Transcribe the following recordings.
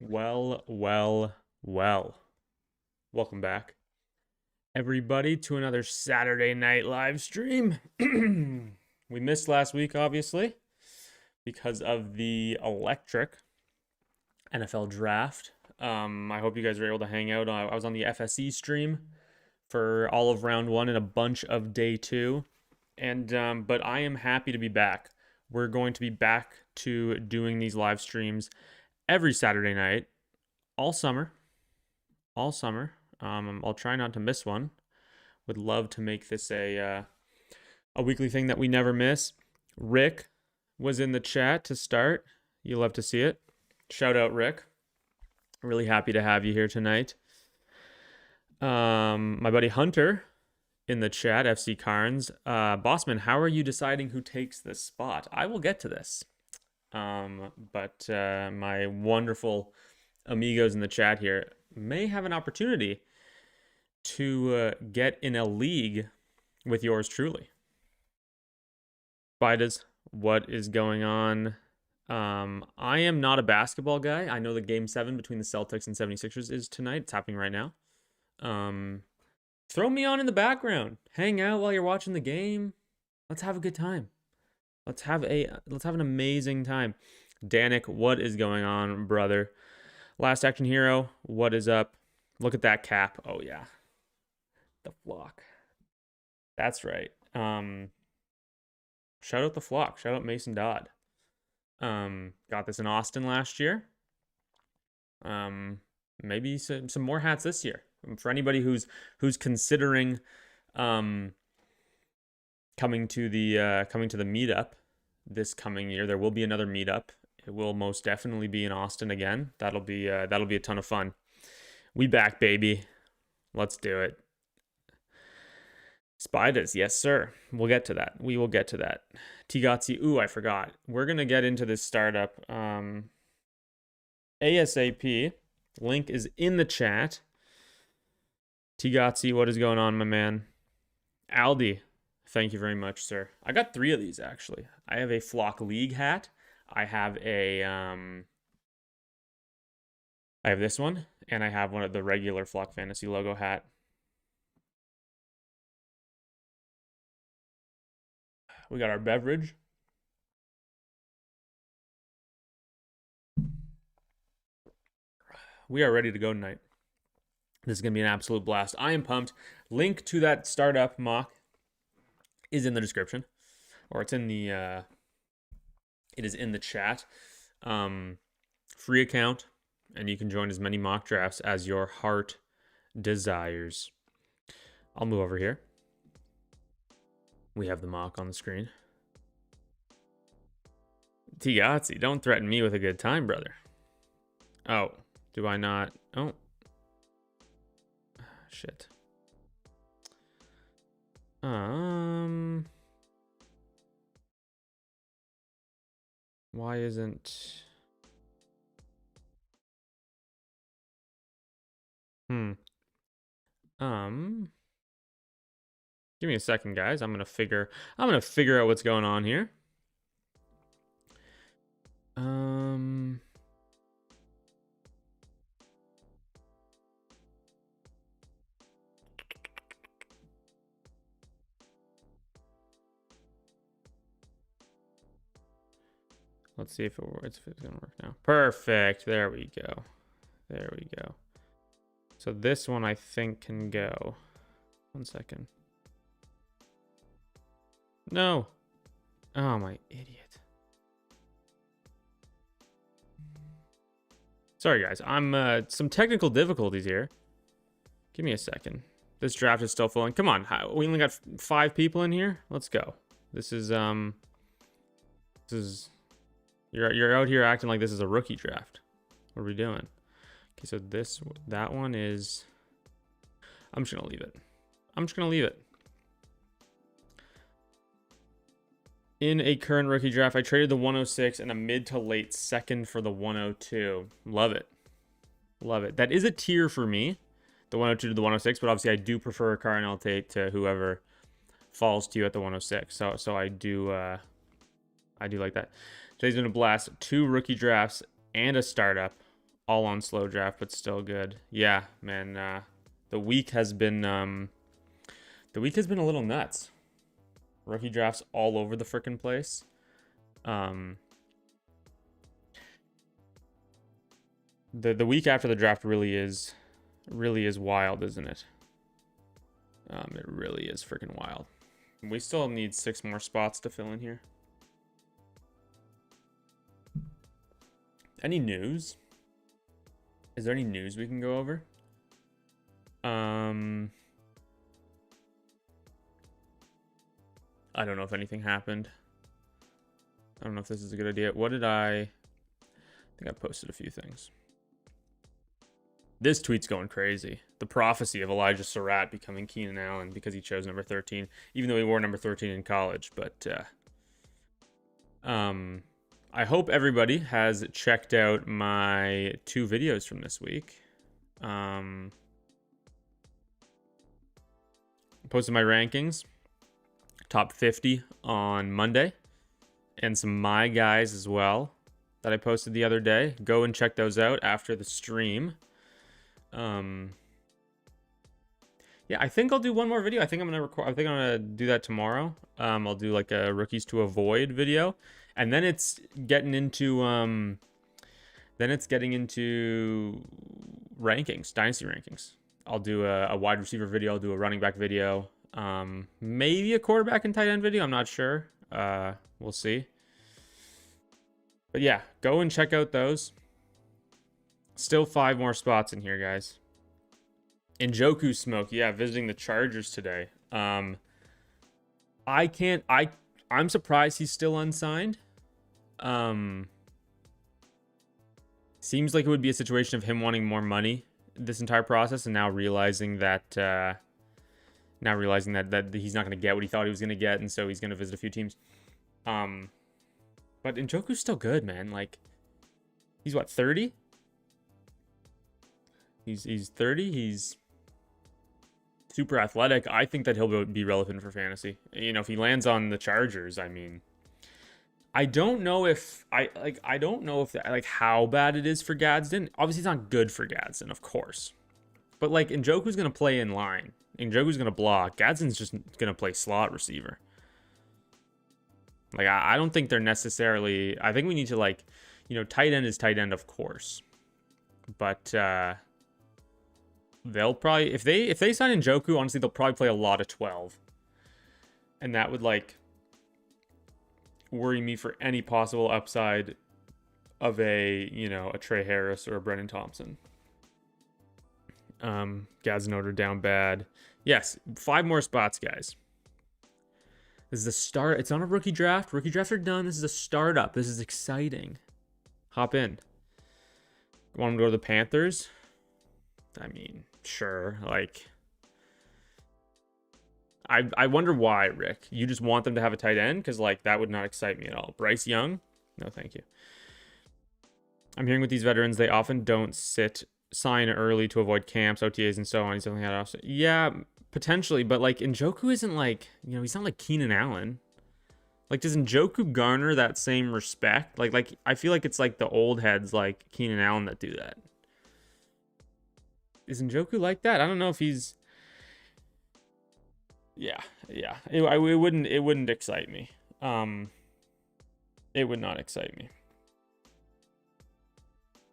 Well. Welcome back, everybody, to another Saturday night live stream. We missed last week, obviously, because of the electric NFL draft. I hope you guys were able to hang out. I was on the FSE stream for all of round one and a bunch of day two. But I am happy to be back. We're going to be back to doing these live streams every Saturday night, all summer. I'll try not to miss one. Would love to make this a weekly thing that we never miss. Rick was in the chat to start. You love to see it. Shout out, Rick. Really happy to have you here tonight. My buddy Hunter in the chat, FC Carnes. Bossman, how are you deciding who takes this spot? I will get to this. But my wonderful amigos in the chat here may have an opportunity to get in a league with yours truly. Spiders, what is going on? I am not a basketball guy. I know the game 7 between the Celtics and 76ers is tonight. It's happening right now. Throw me on in the background. Hang out while you're watching the game. Let's have a good time. Let's have an amazing time. Danik, what is going on, brother? Last Action Hero, what is up? Look at that cap. Oh yeah. The flock. That's right. Shout out the flock. Shout out Mason Dodd. Got this in Austin last year. Maybe some more hats this year. For anybody who's considering coming to the meetup this coming year, there will be another meetup. It will most definitely be in Austin again. That'll be a ton of fun. We back, baby. Let's do it. Spiders, yes, sir. We'll get to that. We will get to that. Tigazzi, ooh, I forgot. We're going to get into this startup ASAP. Link is in the chat. Tigazzi, what is going on, my man? Aldi, thank you very much, sir. I got 3 of these, actually. I have a Flock League hat. I have I have this one, and I have one of the regular Flock Fantasy logo hat. We got our beverage. We are ready to go tonight. This is going to be an absolute blast. I am pumped. Link to that startup mock is in the description, or it's in the it is in the chat. Free account, and you can join as many mock drafts as your heart desires. I'll move over here. We have the mock on the screen. Tigazzi, don't threaten me with a good time, brother. Oh, do I not? Oh. Shit. Why isn't... Give me a second, guys. I'm gonna figure out what's going on here. Let's see if it's gonna work now. Perfect. There we go. There we go. So this one I think can go. 1 second. No. Oh, my idiot. Sorry, guys. I'm some technical difficulties here. Give me a second. This draft is still flowing. Come on. We only got 5 people in here. Let's go. This is you're out here acting like this is a rookie draft. What are we doing? Okay, so that one is... I'm just gonna leave it. In a current rookie draft, I traded the 106 and a mid to late second for the 102. Love it. That is a tier for me, the 102 to the 106, but obviously I do prefer Carnell Tate to whoever falls to you at the 106. So I do like that. Today's been a blast. 2 rookie drafts and a startup All on slow draft, but still good. Yeah, man. The week has been a little nuts. Rookie drafts all over the frickin' place. The week after the draft really is wild, isn't it? It really is freaking wild. We still need 6 more spots to fill in here. Any news? Is there any news we can go over? I don't know if anything happened. I don't know if this is a good idea. What did I think I posted a few things. This tweet's going crazy. The prophecy of Elijah Surratt becoming Keenan Allen because he chose number 13, even though he wore number 13 in college. But I hope everybody has checked out my 2 videos from this week. Posted my rankings, top 50 on Monday, and some my guys as well that I posted the other day. Go and check those out after the stream. Yeah, I think I'll do one more video. I think I'm gonna record. I think I'm gonna do that tomorrow. I'll do like a rookies to avoid video, and then it's getting into rankings, dynasty rankings. I'll do a wide receiver video. I'll do a running back video. Maybe a quarterback and tight end video. I'm not sure. We'll see. But yeah, go and check out those. Still 5 more spots in here, guys. Njoku smoke, yeah, visiting the Chargers today. I'm surprised he's still unsigned. Seems like it would be a situation of him wanting more money this entire process, and now realizing that that he's not going to get what he thought he was going to get, and so he's going to visit a few teams. But Njoku's still good, man. Like, he's what, 30? He's 30. He's super athletic. I think that he'll be relevant for fantasy. You know, if he lands on the Chargers, I mean, I don't know if how bad it is for Gadsden. Obviously, it's not good for Gadsden, of course. But like, Njoku's gonna play in line. Njoku's gonna block. Gadsden's just gonna play slot receiver. Like, I don't think they're necessarily. I think we need to, like, you know, tight end is tight end, of course. But they'll probably, if they sign Njoku, honestly, they'll probably play a lot of 12, and that would, like, worry me for any possible upside of a, you know, a Trey Harris or a Brennan Thompson. Gadsden ordered down bad. Yes, 5 more spots, guys. This is the start. It's not a rookie draft. Rookie drafts are done. This is a startup. This is exciting. Hop in. Want him to go to the Panthers? I mean, sure. Like, I wonder why, Rick. You just want them to have a tight end? Because, like, that would not excite me at all. Bryce Young? No, thank you. I'm hearing with these veterans, they often don't sign early to avoid camps, OTAs, and so on. He's something else. Yeah, potentially. But, like, Njoku isn't, like, you know, he's not like Keenan Allen. Like, does Njoku garner that same respect? Like I feel like it's like the old heads like Keenan Allen that do that. Is Njoku like that? I don't know if he's... Yeah. It wouldn't excite me. It would not excite me.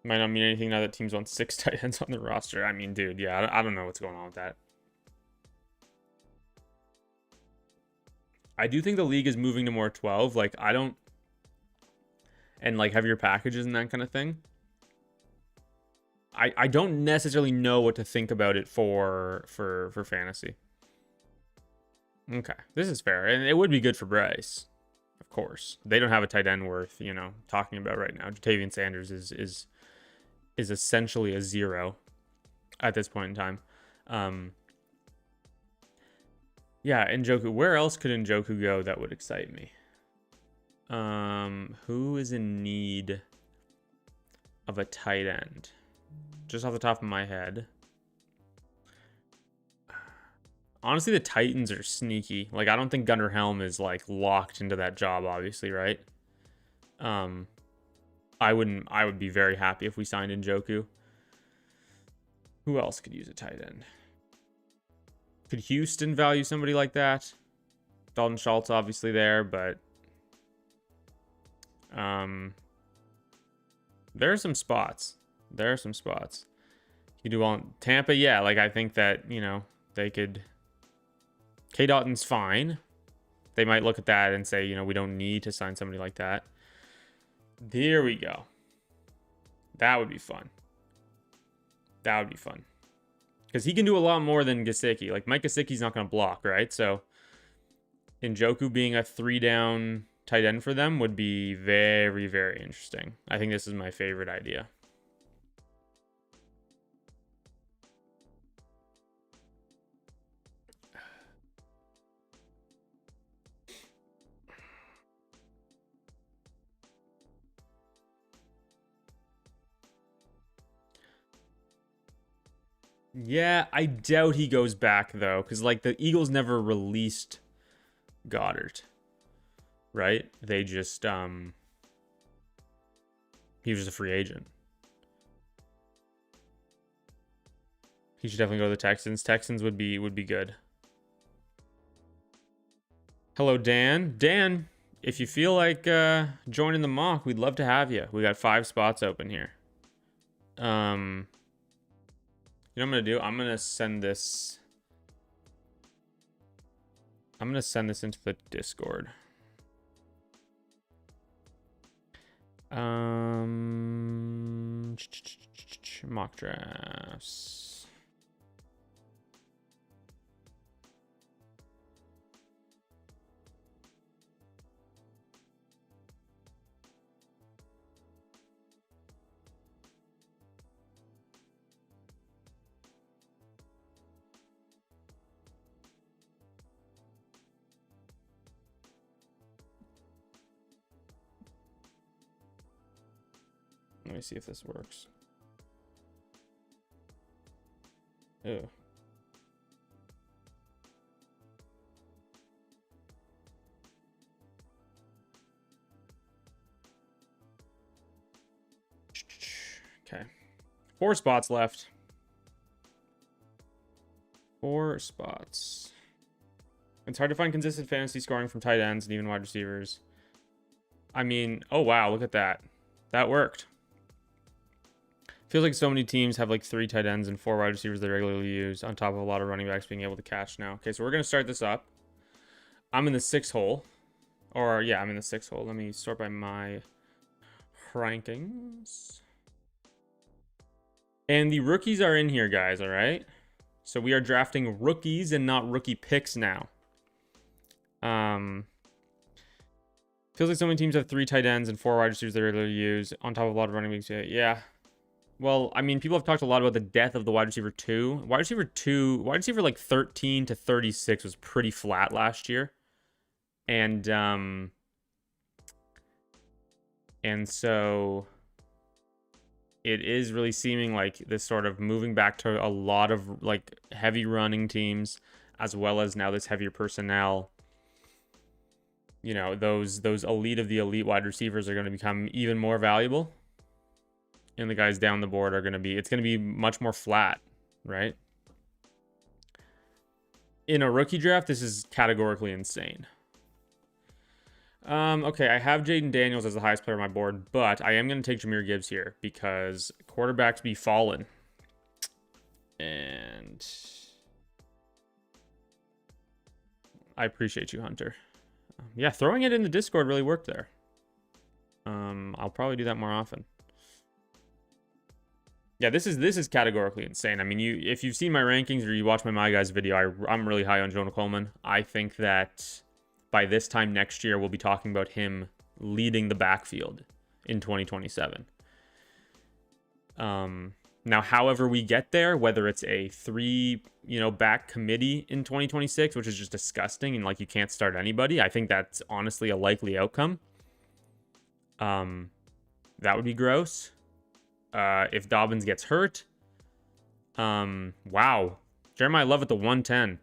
Might not mean anything now that teams want 6 tight ends on the roster. I mean, dude, yeah, I don't know what's going on with that. I do think the league is moving to more 12. Like, I don't... And, like, heavier packages and that kind of thing. I don't necessarily know what to think about it for fantasy. Okay, this is fair. And it would be good for Bryce, of course. They don't have a tight end worth, you know, talking about right now. Jatavian Sanders is essentially a 0 at this point in time. Yeah, Njoku. Where else could Njoku go that would excite me? Who is in need of a tight end? Just off the top of my head. Honestly, the Titans are sneaky. Like, I don't think Gunnar Helm is, like, locked into that job, obviously, right? I would be very happy if we signed Njoku. Who else could use a tight end? Could Houston value somebody like that? Dalton Schultz obviously there, but there are some spots. There are some spots. You do well in Tampa, yeah. Like, I think that, you know, they could. K. Dotton's fine. They might look at that and say, you know, we don't need to sign somebody like that. There we go. That would be fun. That would be fun. Because he can do a lot more than Gesicki. Like, Mike Gesicki's not going to block, right? So, Njoku being a 3-down tight end for them would be very, very interesting. I think this is my favorite idea. Yeah, I doubt he goes back, though. Because, like, the Eagles never released Goddard. Right? They just, he was just a free agent. He should definitely go to the Texans. Texans would be good. Hello, Dan. Dan, if you feel like joining the mock, we'd love to have you. We got 5 spots open here. You know what I'm gonna do? I'm gonna send this into the Discord. Mock drafts. Let me see if this works. Ew. Okay. 4 spots left. 4 spots. It's hard to find consistent fantasy scoring from tight ends and even wide receivers. I mean, oh wow, look at that. That worked. Feels like so many teams have like 3 tight ends and 4 wide receivers they regularly use, on top of a lot of running backs being able to catch now. Okay, so we're going to start this up. I'm in the 6 hole. Or, yeah, I'm in the 6 hole. Let me sort by my rankings. And the rookies are in here, guys, all right? So we are drafting rookies and not rookie picks now. Feels like so many teams have 3 tight ends and 4 wide receivers they regularly use, on top of a lot of running backs. Yeah. Well, I mean, people have talked a lot about the death of the wide receiver 2. Wide receiver like 13 to 36 was pretty flat last year. And so it is really seeming like this sort of moving back to a lot of like heavy running teams, as well as now this heavier personnel. You know, those elite of the elite wide receivers are going to become even more valuable. And the guys down the board are going to be, it's going to be much more flat, right? In a rookie draft, this is categorically insane. Okay, I have Jaden Daniels as the highest player on my board, but I am going to take Jahmyr Gibbs here because quarterbacks be fallen. And I appreciate you, Hunter. Yeah, throwing it in the Discord really worked there. I'll probably do that more often. Yeah, this is categorically insane. I mean, if you've seen my rankings or you watch my Guys video, I'm really high on Jonah Coleman. I think that by this time next year, we'll be talking about him leading the backfield in 2027. Now, however we get there, whether it's a 3, back committee in 2026, which is just disgusting and like you can't start anybody, I think that's honestly a likely outcome. That would be gross. If Dobbins gets hurt, wow. Jeremiah Love at the 110.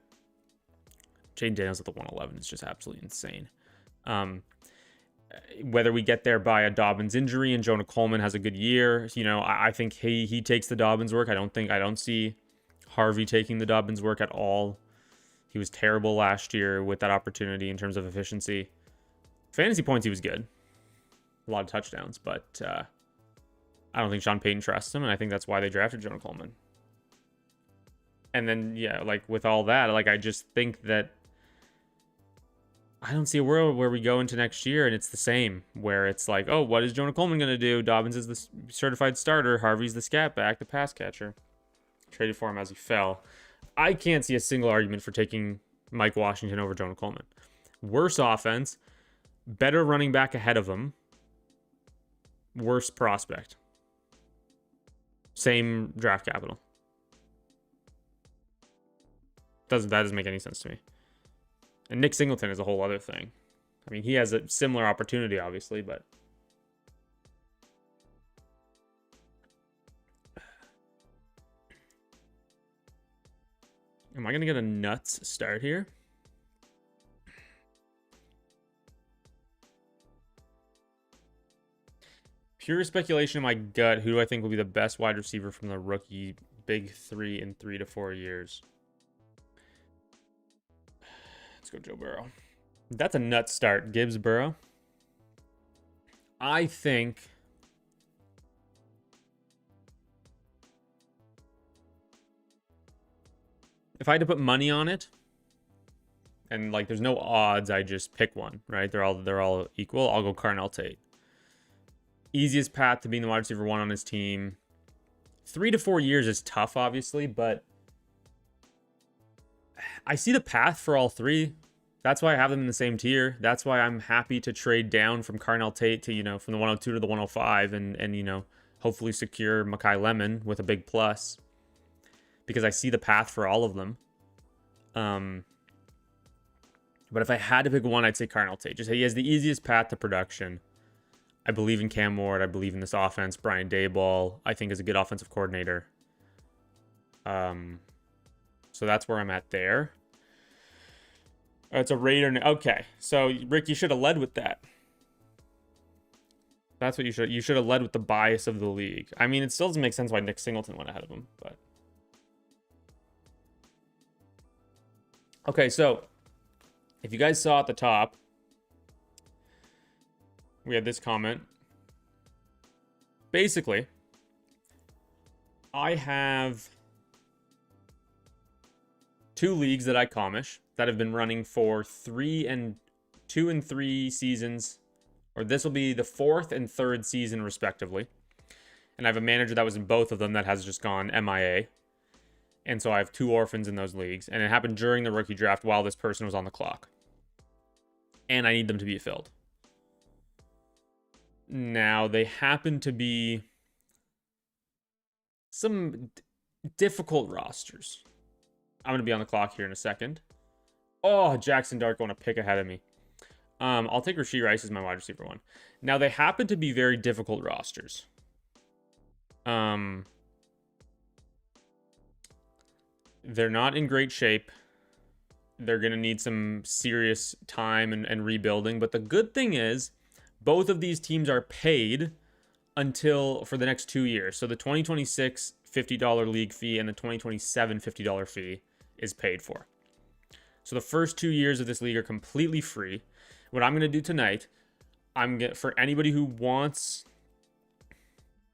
Jaden Daniels at the 111 is just absolutely insane. whether we get there by a Dobbins injury and Jonah Coleman has a good year, I think he takes the Dobbins work. I don't see Harvey taking the Dobbins work at all. He was terrible last year with that opportunity in terms of efficiency. Fantasy points, he was good. A lot of touchdowns, but I don't think Sean Payton trusts him, and I think that's why they drafted Jonah Coleman. And then, yeah, like with all that, like I just think that I don't see a world where we go into next year and it's the same, where it's like, oh, what is Jonah Coleman going to do? Dobbins is the certified starter. Harvey's the scat back, the pass catcher. Traded for him as he fell. I can't see a single argument for taking Mike Washington over Jonah Coleman. Worse offense, better running back ahead of him, worse prospect. Same draft capital. That doesn't make any sense to me. And Nick Singleton is a whole other thing. I mean, he has a similar opportunity, obviously, but am I going to get a nuts start here? Pure speculation in my gut. Who do I think will be the best wide receiver from the rookie big three in 3 to 4 years? Let's go Joe Burrow. That's a nuts start. Gibbs, Burrow. I think if I had to put money on it, and like there's no odds, I just pick one, right? They're all equal. I'll go Carnell Tate. Easiest path to being the wide receiver 1 on his team. 3 to 4 years is tough, obviously, but I see the path for all three. That's why I have them in the same tier. That's why I'm happy to trade down from Carnell Tate to, from the 102 to the 105 and hopefully secure Mekhi Lemon with a big plus, because I see the path for all of them. But if I had to pick one, I'd say Carnell Tate. Just he has the easiest path to production. I believe in Cam Ward. I believe in this offense. Brian Daboll, I think, is a good offensive coordinator. So that's where I'm at there. It's a Raider. Okay, so Rick, you should have led with that. That's what you should have led with the bias of the league. I mean, it still doesn't make sense why Nick Singleton went ahead of him, but okay. So if you guys saw at the top, we had this comment. Basically, I have 2 leagues that I commish that have been running for 2 and 3 seasons, or this will be the 4th and 3rd season respectively. And I have a manager that was in both of them that has just gone MIA. And so I have 2 orphans in those leagues, and it happened during the rookie draft while this person was on the clock. And I need them to be filled. Now, they happen to be some difficult rosters. I'm going to be on the clock here in a second. Oh, Jackson Dart going a pick ahead of me. I'll take Rashee Rice as my wide receiver 1. Now, they happen to be very difficult rosters. They're not in great shape. They're going to need some serious time and rebuilding. But the good thing is, both of these teams are paid for the next 2 years. So the 2026 $50 league fee and the 2027 $50 fee is paid for. So the first 2 years of this league are completely free. What I'm going to do tonight, for anybody who wants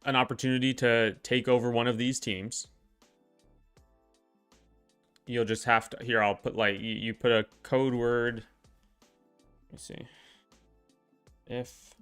an opportunity to take over one of these teams, you'll just have to, here, I'll put you put a code word. Let me see. If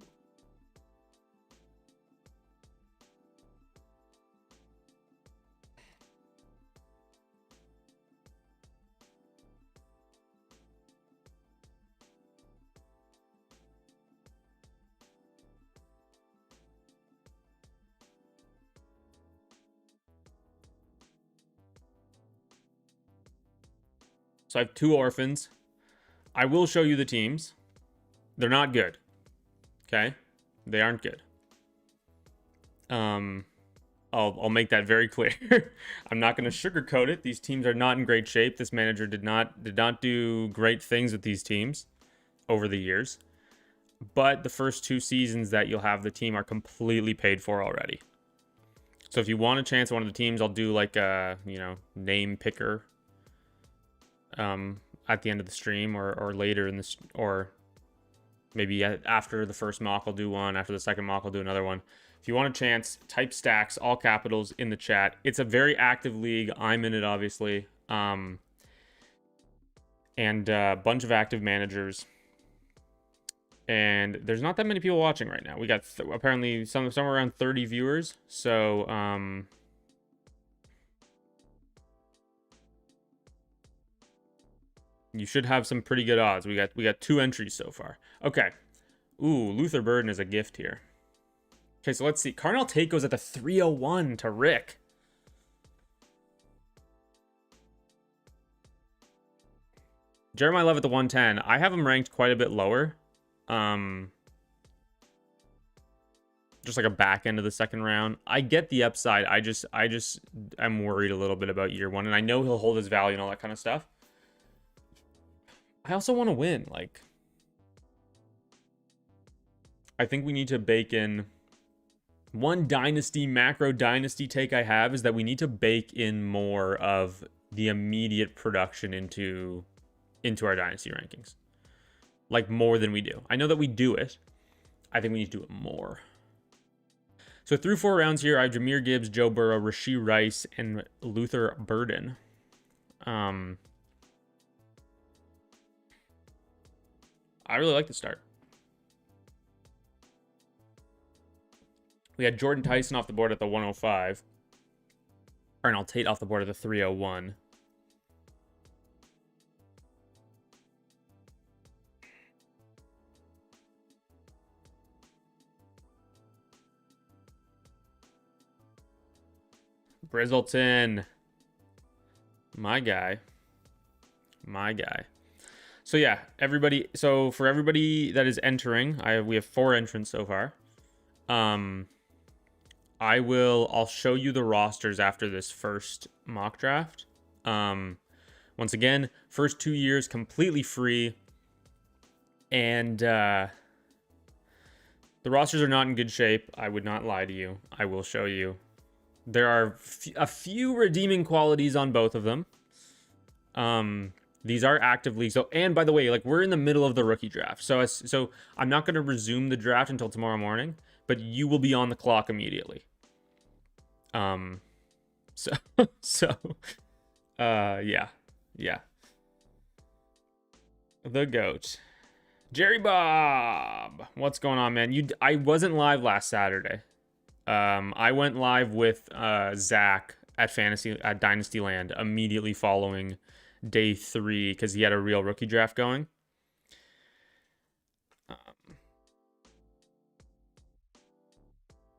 so I have 2 orphans. I will show you the teams. They're not good. Okay? They aren't good. I'll make that very clear. I'm not going to sugarcoat it. These teams are not in great shape. This manager did not do great things with these teams over the years. but the first 2 seasons that you'll have the team are completely paid for already. So if you want a chance at one of the teams, I'll do like a, name picker at the end of the stream or later in this, or maybe after the first mock I'll do one, after the second mock I'll do another one. If you want a chance, type stacks, all capitals, in the chat. It's a very active league. I'm in it, obviously. And a bunch of active managers. And there's not that many people watching right now. We got apparently somewhere around 30 viewers. So, you should have some pretty good odds. We got 2 entries so far. Okay. Ooh, Luther Burden is a gift here. Okay, so let's see. Carnell Tate goes at the 301 to Rick. Jeremiah Love at the 110. I have him ranked quite a bit lower. Just like a back end of the second round. I get the upside. I'm worried a little bit about year 1, and I know he'll hold his value and all that kind of stuff. I also want to win. Like, I think we need to bake in one macro dynasty take I have is that we need to bake in more of the immediate production into our dynasty rankings. Like, more than we do. I know that we do it. I think we need to do it more. So through 4 rounds here, I have Jahmyr Gibbs, Joe Burrow, Rashee Rice, and Luther Burden. I really like the start. We had Jordan Tyson off the board at the 105. Carnell Tate off the board at the 301. Brizzleton. My guy. So yeah, everybody. So for everybody that is entering, we have 4 entrants so far. I'll show you the rosters after this first mock draft. Once again, first 2 years completely free, and the rosters are not in good shape. I would not lie to you. I will show you. There are a few redeeming qualities on both of them. These are active leagues. So, and by the way, like, we're in the middle of the rookie draft. So I'm not going to resume the draft until tomorrow morning, but you will be on the clock immediately. Yeah. The GOAT. Jerry Bob. What's going on, man? I wasn't live last Saturday. I went live with Zach at Dynasty Land immediately following day 3 because he had a real rookie draft going.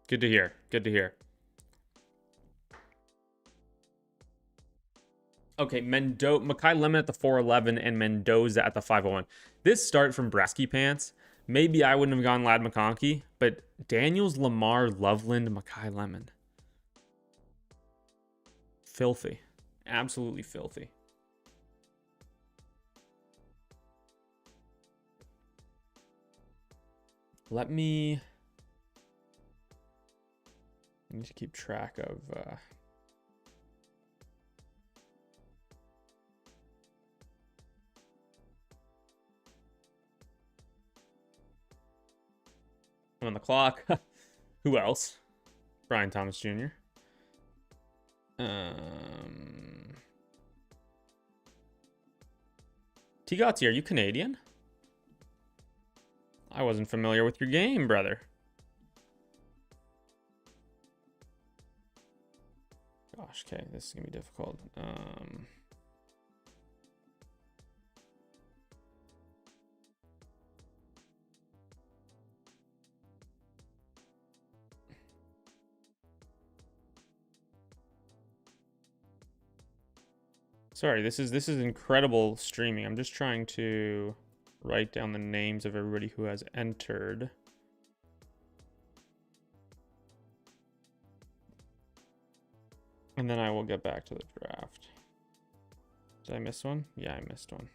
Good to hear. Okay, Makai Lemon at the 411 and Mendoza at the 501. This start from Bresky Pants. Maybe I wouldn't have gone Ladd McConkey, but Daniels, Lamar, Loveland, Makai Lemon. Filthy. Absolutely filthy. I need to keep track of... I'm on the clock. Who else? Brian Thomas Jr. T-Gotsy, are you Canadian? I wasn't familiar with your game, brother. Gosh, okay, this is gonna be difficult. Sorry, this is incredible streaming. I'm just trying to write down the names of everybody who has entered. And then I will get back to the draft. Did I miss one? Yeah, I missed one.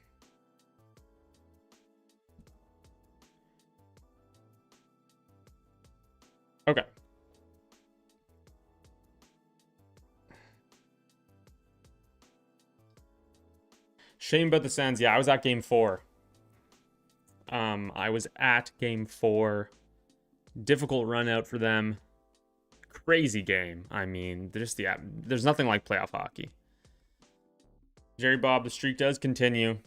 Shame about the Sens. Yeah, I was at game 4. I was at game 4. Difficult run out for them. Crazy game. I mean, there's nothing like playoff hockey. Jerry Bob, the streak does continue.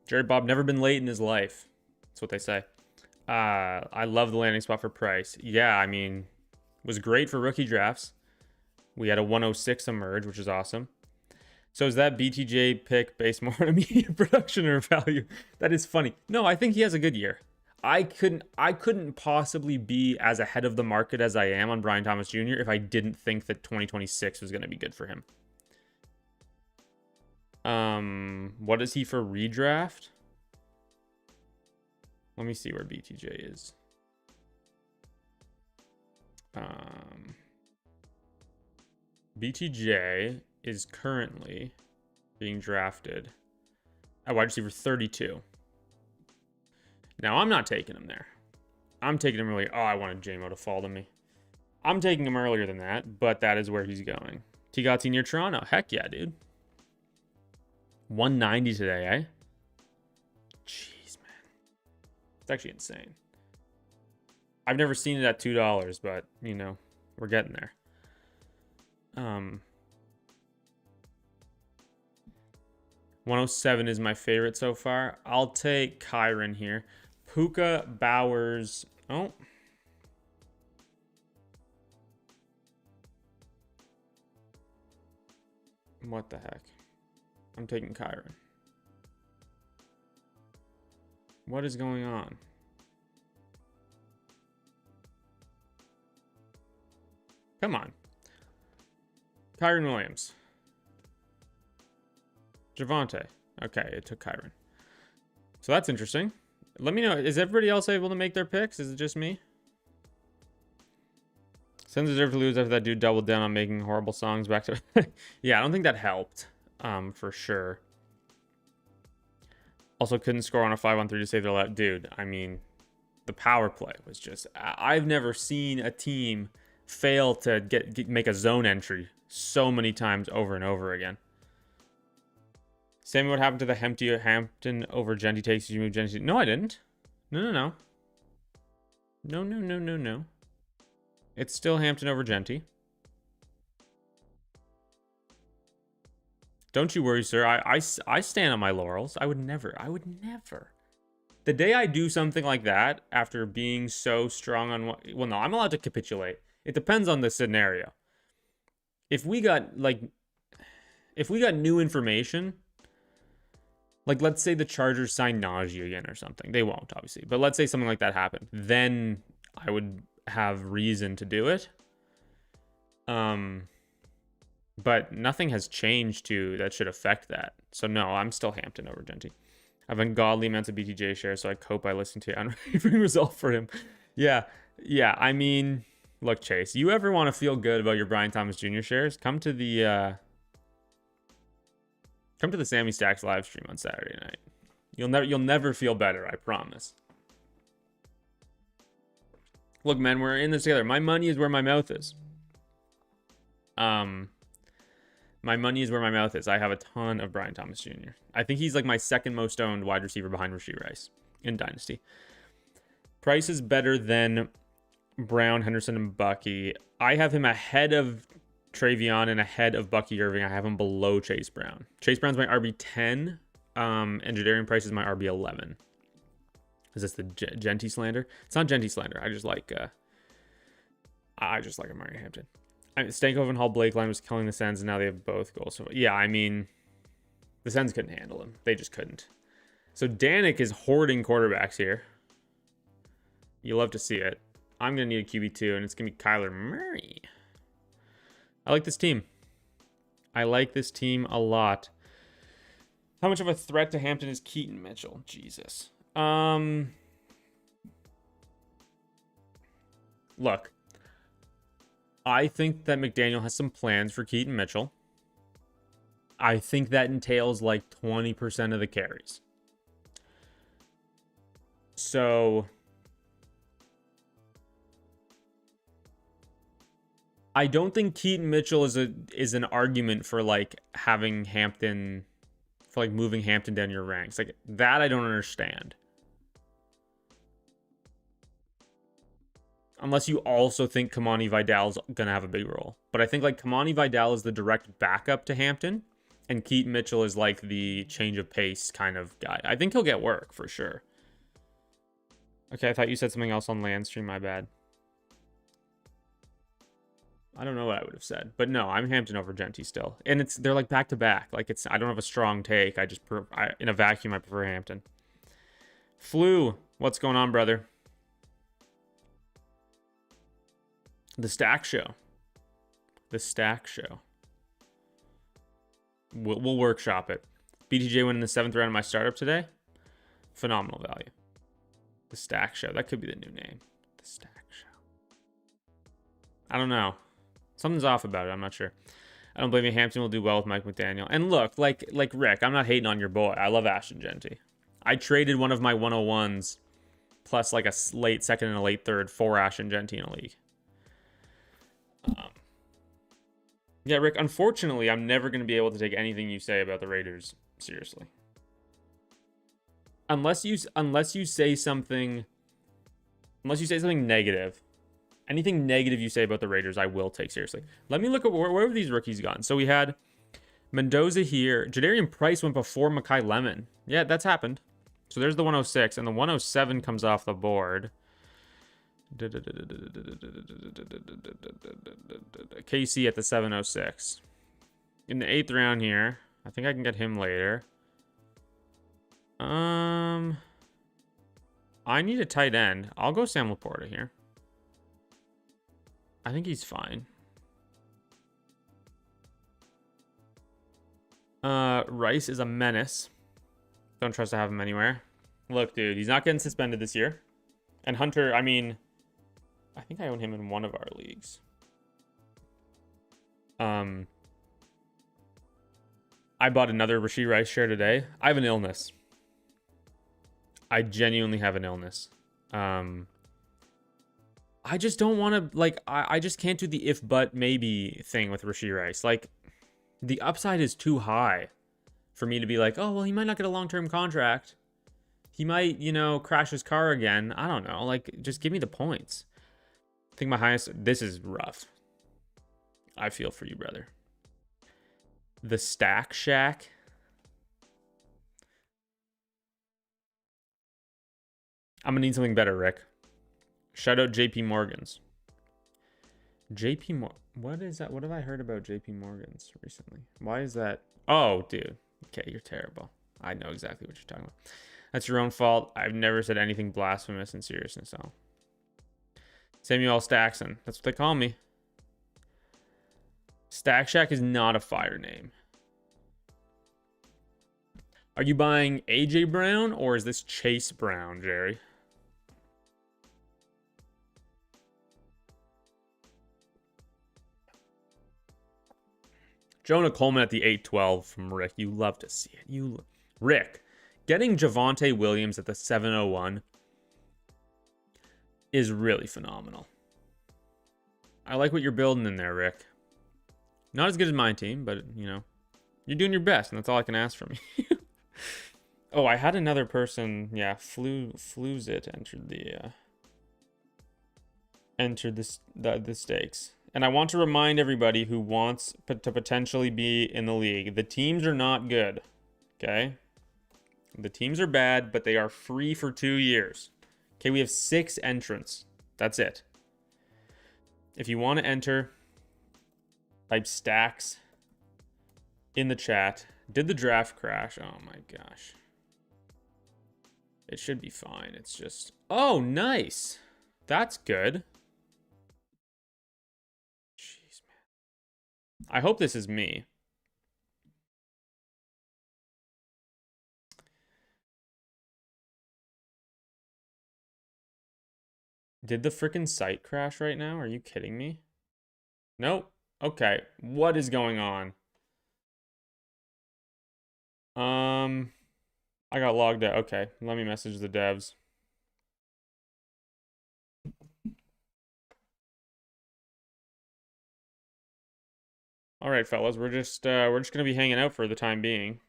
Jerry Bob never been late in his life. That's what they say. I love the landing spot for Price. Yeah, I mean, was great for rookie drafts. We had a 106 emerge, which is awesome. So is that BTJ pick based more on immediate production or value? That is funny. No, I think he has a good year. I couldn't possibly be as ahead of the market as I am on Brian Thomas Jr. if I didn't think that 2026 was going to be good for him. What is he for redraft? Let me see where BTJ is. BTJ is currently being drafted at wide receiver 32. Now, I'm not taking him there. I'm taking him early. Oh, I wanted JMO to fall to me. I'm taking him earlier than that, but that is where he's going. Tigati near Toronto. Heck yeah, dude. 190 today, eh? Jeez, man. It's actually insane. I've never seen it at $2, but, you know, we're getting there. 107 is my favorite so far. I'll take Kyron here. Puka, Bowers. Oh. What the heck? I'm taking Kyron. What is going on? Come on. Kyron Williams. Javante. Okay, it took Kyron. So that's interesting. Let me know. Is everybody else able to make their picks? Is it just me? Sens deserve to lose after that dude doubled down on making horrible songs back to... Yeah, I don't think that helped. For sure. Also couldn't score on a 5-on-3 to save their life. Dude, I mean, the power play was just... I've never seen a team fail to make a zone entry so many times over and over again. Sammy, what happened to the Hampton over Genty takes? Did you move Genty? No, I didn't. No. No. It's still Hampton over Genty. Don't you worry, sir. I stand on my laurels. I would never. The day I do something like that, after being so strong on what... Well, no, I'm allowed to capitulate. It depends on the scenario. If we got new information... Like, let's say the Chargers sign Najee again or something. They won't, obviously. But let's say something like that happened. Then I would have reason to do it. But nothing has changed that should affect that. So, no, I'm still Hampton over Genty. I have ungodly amounts of BTJ shares, so I hope I listen to unwavering result for him. Yeah. I mean, look, Chase, you ever want to feel good about your Brian Thomas Jr. shares? Come to the Sammy Stacks live stream on Saturday night. You'll never feel better, I promise. Look, man, we're in this together. My money is where my mouth is. My money is where my mouth is. I have a ton of Brian Thomas Jr. I think he's like my second most owned wide receiver behind Rashee Rice in Dynasty. Price is better than Brown, Henderson, and Bucky. I have him ahead of Travion and ahead of Bucky Irving. I have him below Chase Brown. Chase Brown's my RB10, and Jadarian Price is my RB11. Is this the Genty slander? It's not Genty slander. I just like Amari Hampton. Stankoven and Hall Blake line was killing the Sens, and now they have both goals. So yeah, I mean, the Sens couldn't handle him. They just couldn't. So Danik is hoarding quarterbacks here. You love to see it. I'm gonna need a QB2, and it's gonna be Kyler Murray. I like this team. I like this team a lot. How much of a threat to Hampton is Keaton Mitchell? Jesus. Look. I think that McDaniel has some plans for Keaton Mitchell. I think that entails like 20% of the carries. So... I don't think Keaton Mitchell is an argument for like having Hampton for like moving Hampton down your ranks. Like that I don't understand. Unless you also think Kamani Vidal's gonna have a big role. But I think like Kamani Vidal is the direct backup to Hampton, and Keaton Mitchell is like the change of pace kind of guy. I think he'll get work for sure. Okay, I thought you said something else on Landstream, my bad. I don't know what I would have said, but no, I'm Hampton over Genty still, and they're like back to back. Like I don't have a strong take. I just in a vacuum I prefer Hampton. Flu, what's going on, brother? The Stack Show. The Stack Show. We'll workshop it. BTJ went in the 7th round of my startup today. Phenomenal value. The Stack Show. That could be the new name. The Stack Show. I don't know. Something's off about it. I'm not sure. I don't blame you. Hampton will do well with Mike McDaniel. And look, like Rick, I'm not hating on your boy. I love Ashton Genty. I traded one of my 101s plus like a late second and a late third for Ashton Genty in a league. Yeah, Rick, unfortunately, I'm never going to be able to take anything you say about the Raiders seriously. Unless you say something negative. Anything negative you say about the Raiders, I will take seriously. Let me look at where have these rookies gone. So we had Mendoza here. Jadarian Price went before Mekhi Lemon. Yeah, that's happened. So there's the 106, and the 107 comes off the board. KC at the 706. In the 8th round here. I think I can get him later. I need a tight end. I'll go Sam Laporta here. I think he's fine. Rice is a menace. Don't trust to have him anywhere. Look, dude, he's not getting suspended this year. And Hunter, I mean, I think I own him in one of our leagues. I bought another Rashee Rice share today. I have an illness. I genuinely have an illness. I just don't want to, like, I just can't do the if but maybe thing with Rashee Rice. Like, the upside is too high for me to be like, oh, well, he might not get a long-term contract. He might, you know, crash his car again. I don't know. Like, just give me the points. I think my highest, this is rough. I feel for you, brother. The Stack Shack. I'm going to need something better, Rick. Shout out JP Morgan's. What is that? What have I heard about JP Morgan's recently? Why is that? Oh, dude. Okay, you're terrible. I know exactly what you're talking about. That's your own fault. I've never said anything blasphemous in seriousness. So. Samuel Stackson. That's what they call me. Stack Shack is not a fire name. Are you buying AJ Brown or is this Chase Brown, Jerry? Jonah Coleman at the 812 from Rick. You love to see it. Rick, getting Javonte Williams at the 701 is really phenomenal. I like what you're building in there, Rick. Not as good as my team, but, you know, you're doing your best, and that's all I can ask from you. Oh, I had another person, yeah, Fluzit entered the stakes. And I want to remind everybody who wants to potentially be in the league, the teams are not good, okay? The teams are bad, but they are free for 2 years. Okay, we have 6 entrants. That's it. If you want to enter, type stacks in the chat. Did the draft crash? Oh my gosh. It should be fine. It's just... Oh, nice. That's good. Jeez, man. I hope this is me. Did the freaking site crash right now? Are you kidding me? Nope. Okay. What is going on? I got logged out. Okay. Let me message the devs. All right, fellas. We're just gonna be hanging out for the time being.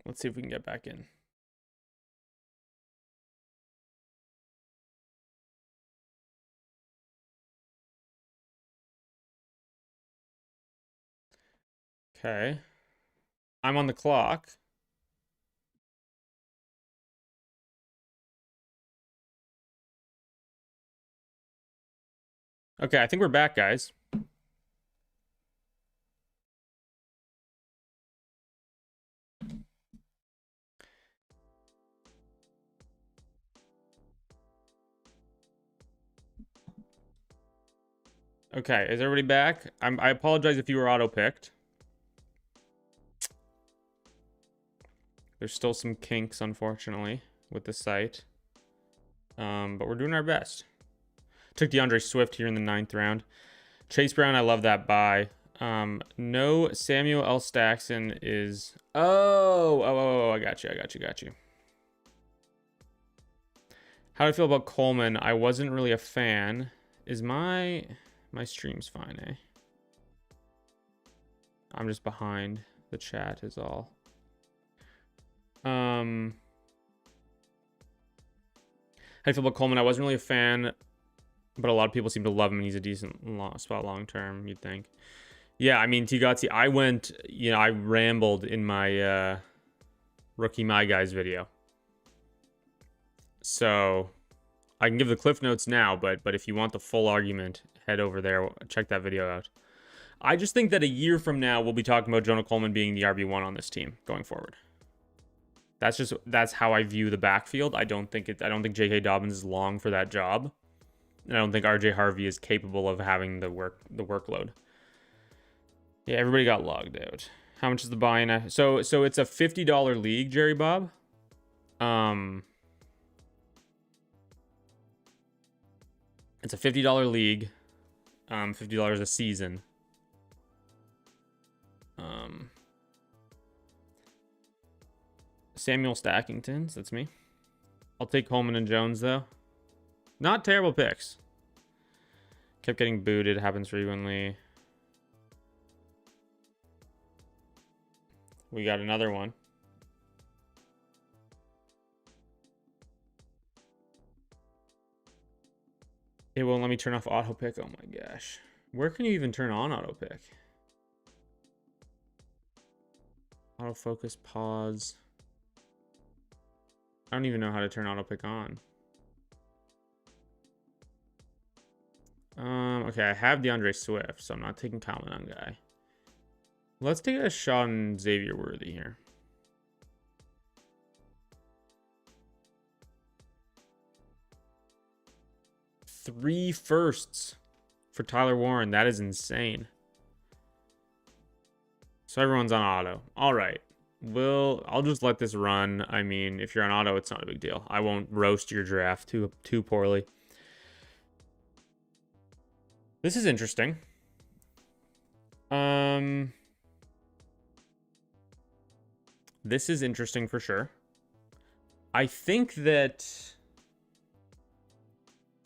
Let's see if we can get back in. Okay. I'm on the clock. Okay, I think we're back, guys. Okay, is everybody back? I apologize if you were auto-picked. There's still some kinks, unfortunately, with the site. But we're doing our best. Took DeAndre Swift here in the 9th round. Chase Brown, I love that buy. No, Samuel L. Stackson is... Oh, I got you. How do I feel about Coleman? I wasn't really a fan. Is my stream's fine, eh? I'm just behind the chat is all. How do I feel about Coleman? I wasn't really a fan, but a lot of people seem to love him, and he's a decent spot long term, you'd think. Yeah, I mean, Tigazzi, I rambled in my Rookie My Guys video. So I can give the cliff notes now, but if you want the full argument, head over there, check that video out. I just think that a year from now, we'll be talking about Jonah Coleman being the RB1 on this team going forward. That's how I view the backfield. I don't think J.K. Dobbins is long for that job. And I don't think R.J. Harvey is capable of having the workload. Yeah, everybody got logged out. How much is the buy-in? So it's a $50 league, Jerry Bob. It's a $50 league. $50 a season. Samuel Stackington, that's me. I'll take Coleman and Jones, though. Not terrible picks. Kept getting booted. Happens frequently. We got another one. It won't let me turn off auto pick. Oh my gosh. Where can you even turn on auto pick? Autofocus, pause. I don't even know how to turn auto pick on. Okay, I have DeAndre Swift, so I'm not taking Coleman on guy. Let's take a shot on Xavier Worthy here. Three firsts for Tyler Warren. That is insane. So everyone's on auto. All right. I'll just let this run. I mean, if you're on auto, it's not a big deal. I won't roast your draft too poorly. This is interesting. This is interesting for sure. I think that...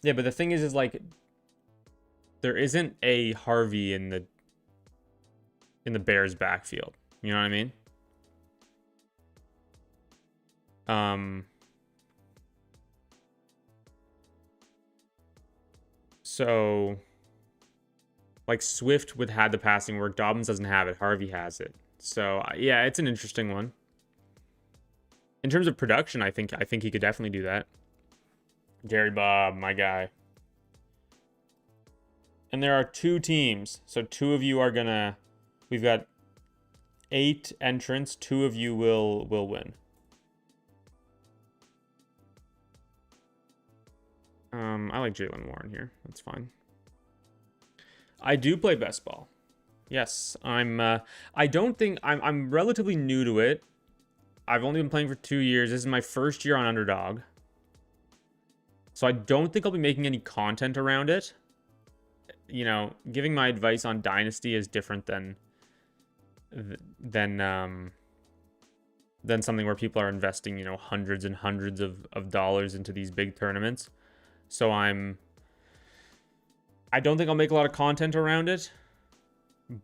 Yeah, but the thing is like... There isn't a Harvey in the Bears backfield. You know what I mean? So... Like, Swift would have the passing work. Dobbins doesn't have it. Harvey has it. So, yeah, it's an interesting one. In terms of production, I think he could definitely do that. Jerry Bob, my guy. And there are two teams. So, two of you are gonna... We've got 8 entrants. 2 of you will win. I like Jaylen Warren here. That's fine. I do play best ball. Yes, I don't think I'm relatively new to it. I've only been playing for 2 years. This is my first year on Underdog. So I don't think I'll be making any content around it. You know, giving my advice on Dynasty is different than something where people are investing, you know, hundreds and hundreds of dollars into these big tournaments. So I don't think I'll make a lot of content around it,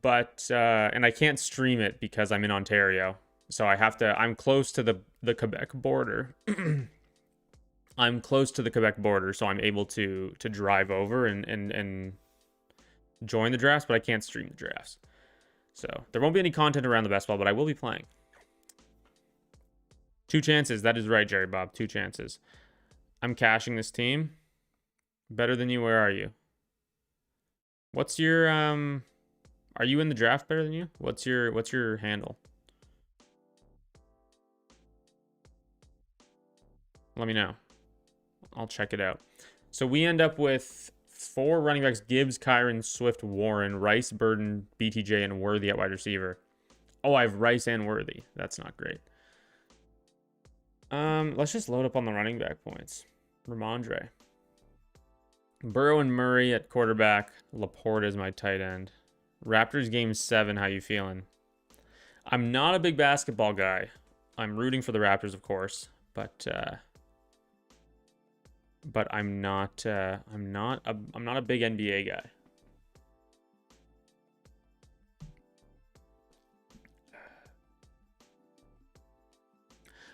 but, and I can't stream it because I'm in Ontario. So I'm close to the Quebec border. I'm close to the Quebec border, so I'm able to drive over and join the drafts, but I can't stream the drafts. So there won't be any content around the best ball, but I will be playing. 2 chances. That is right, Jerry Bob. 2 chances. I'm cashing this team. Better than you. Where are you? What's your are you in the draft better than you? What's your handle? Let me know. I'll check it out. So we end up with 4 running backs: Gibbs, Kyron, Swift, Warren, Rice, Burden, BTJ, and Worthy at wide receiver. Oh, I have Rice and Worthy. That's not great. Let's just load up on the running back points. Ramondre. Burrow and Murray at quarterback. Laporte is my tight end. Raptors game 7. How you feeling? I'm not a big basketball guy. I'm rooting for the Raptors, of course, but I'm not a big NBA guy.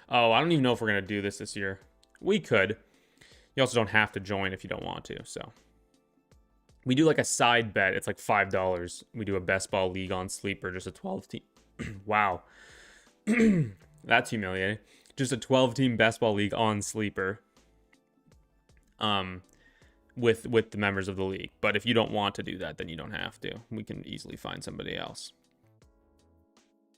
Oh, I don't even know if we're gonna do this year. We could. You also don't have to join if you don't want to. So we do like a side bet. It's like $5. We do a best ball league on Sleeper, just a 12 team. Wow, that's humiliating. Just a 12-team best ball league on Sleeper. With the members of the league. But if you don't want to do that, then you don't have to. We can easily find somebody else.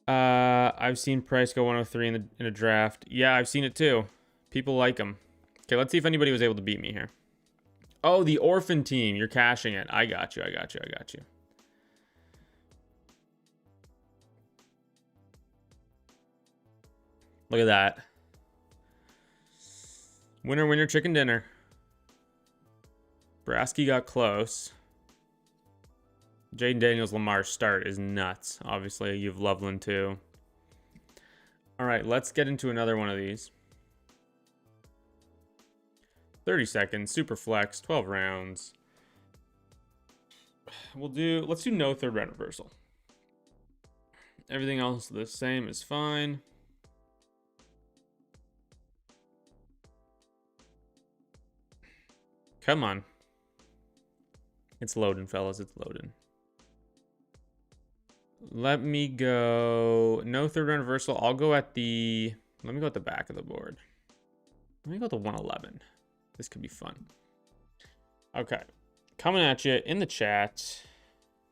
I've seen Price go 103 in a draft. Yeah, I've seen it too. People like him. Okay, let's see if anybody was able to beat me here. Oh, the Orphan team. You're cashing it. I got you. Look at that. Winner, chicken dinner. Brasky got close. Jaden Daniels Lamar's start is nuts. Obviously, you have Loveland too. All right, let's get into another one of these. 30 seconds, super flex, 12 rounds. Let's do no third round reversal. Everything else the same is fine. Come on. It's loading, fellas. It's loading. Let me go. No third round reversal. I'll go at the. Let me go at the back of the board. Let me go at the 111. This could be fun. Okay. Coming at you in the chat.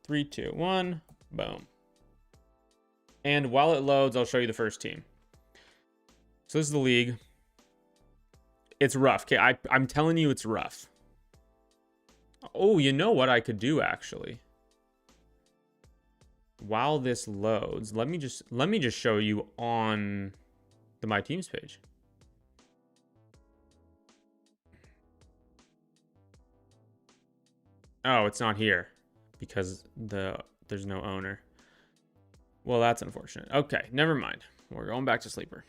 3, 2, 1. Boom. And while it loads, I'll show you the first team. So this is the league. It's rough. Okay, I'm telling you it's rough. Oh, you know what I could do actually? While this loads, let me just show you on the My Teams page. Oh, it's not here because there's no owner. Well, that's unfortunate. Okay, never mind. We're going back to Sleeper.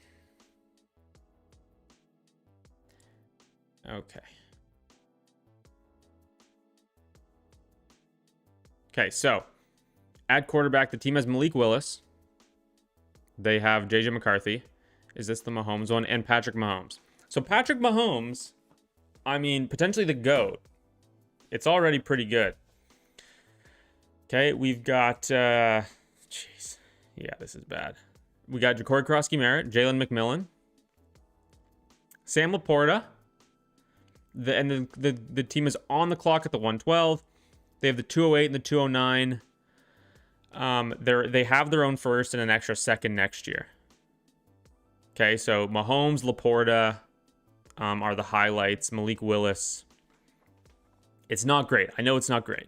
Okay. Okay, so at quarterback, the team has Malik Willis. They have JJ McCarthy. Is this the Mahomes one? And Patrick Mahomes. So Patrick Mahomes, I mean, potentially the GOAT. It's already pretty good. Okay, we've got, jeez. Yeah, this is bad. We got Ja'Cory Krosky-Merritt, Jalen McMillan, Sam Laporta. The team is on the clock at the 112. They have the 208 and the 209. They have their own first and an extra second next year. Okay, so Mahomes, Laporta are the highlights. Malik Willis. It's not great. I know it's not great.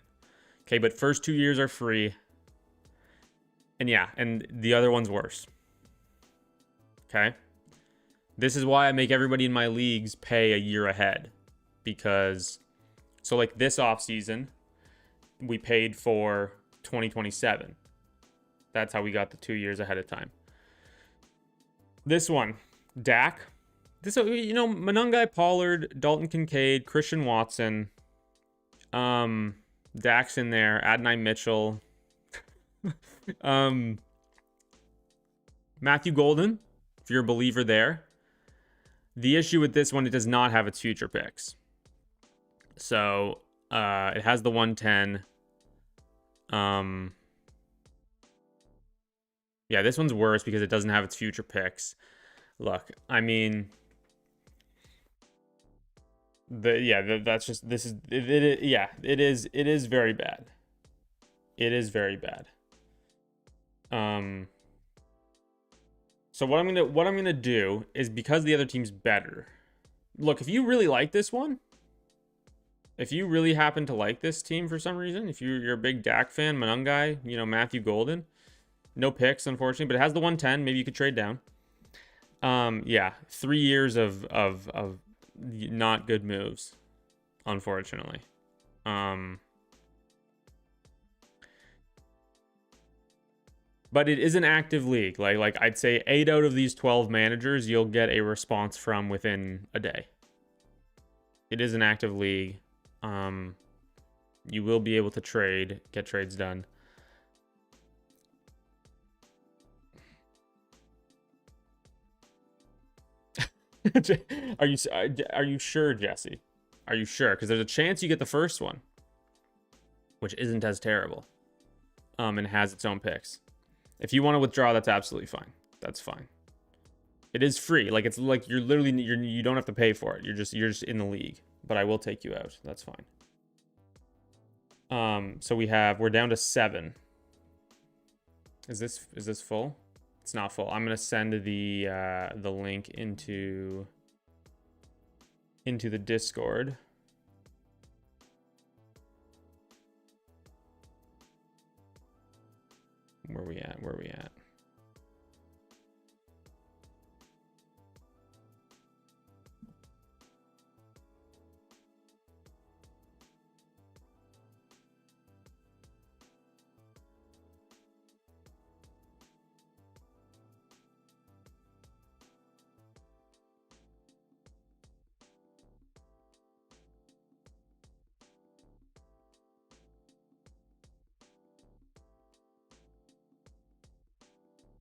Okay, but first 2 years are free. And yeah, and the other one's worse. Okay? This is why I make everybody in my leagues pay a year ahead. Because, so like this offseason, we paid for 2027. That's how we got the 2 years ahead of time. This one, Dak. This, you know, Monungai, Pollard, Dalton Kincaid, Christian Watson. Dak's in there. Adonai Mitchell. Matthew Golden, if you're a believer there. The issue with this one, it does not have its future picks. So it has the 110. Yeah, this one's worse because it doesn't have its future picks. Look, I mean, that's just this is it yeah, it is very bad. It is very bad. So what I'm gonna do is, because the other team's better. Look, if you really like this one, if you really happen to like this team for some reason, if you're a big Dak fan, Manungai, Matthew Golden, no picks unfortunately, but it has the 110. Maybe you could trade down. Yeah, 3 years of not good moves, unfortunately. But it is an active league. Like I'd say 8 out of these 12 managers you'll get a response from within a day. It is an active league. You will be able to get trades done. Are you sure, Jesse? Are you sure? Because there's a chance you get the first one, which isn't as terrible, and has its own picks. If you want to withdraw, that's absolutely fine. That's fine. It is free. Like, it's like you don't have to pay for it. You're just in the league. But I will take you out. That's fine. So we're down to 7. Is this full? It's not full. I'm gonna send the link into the Discord. Where we at?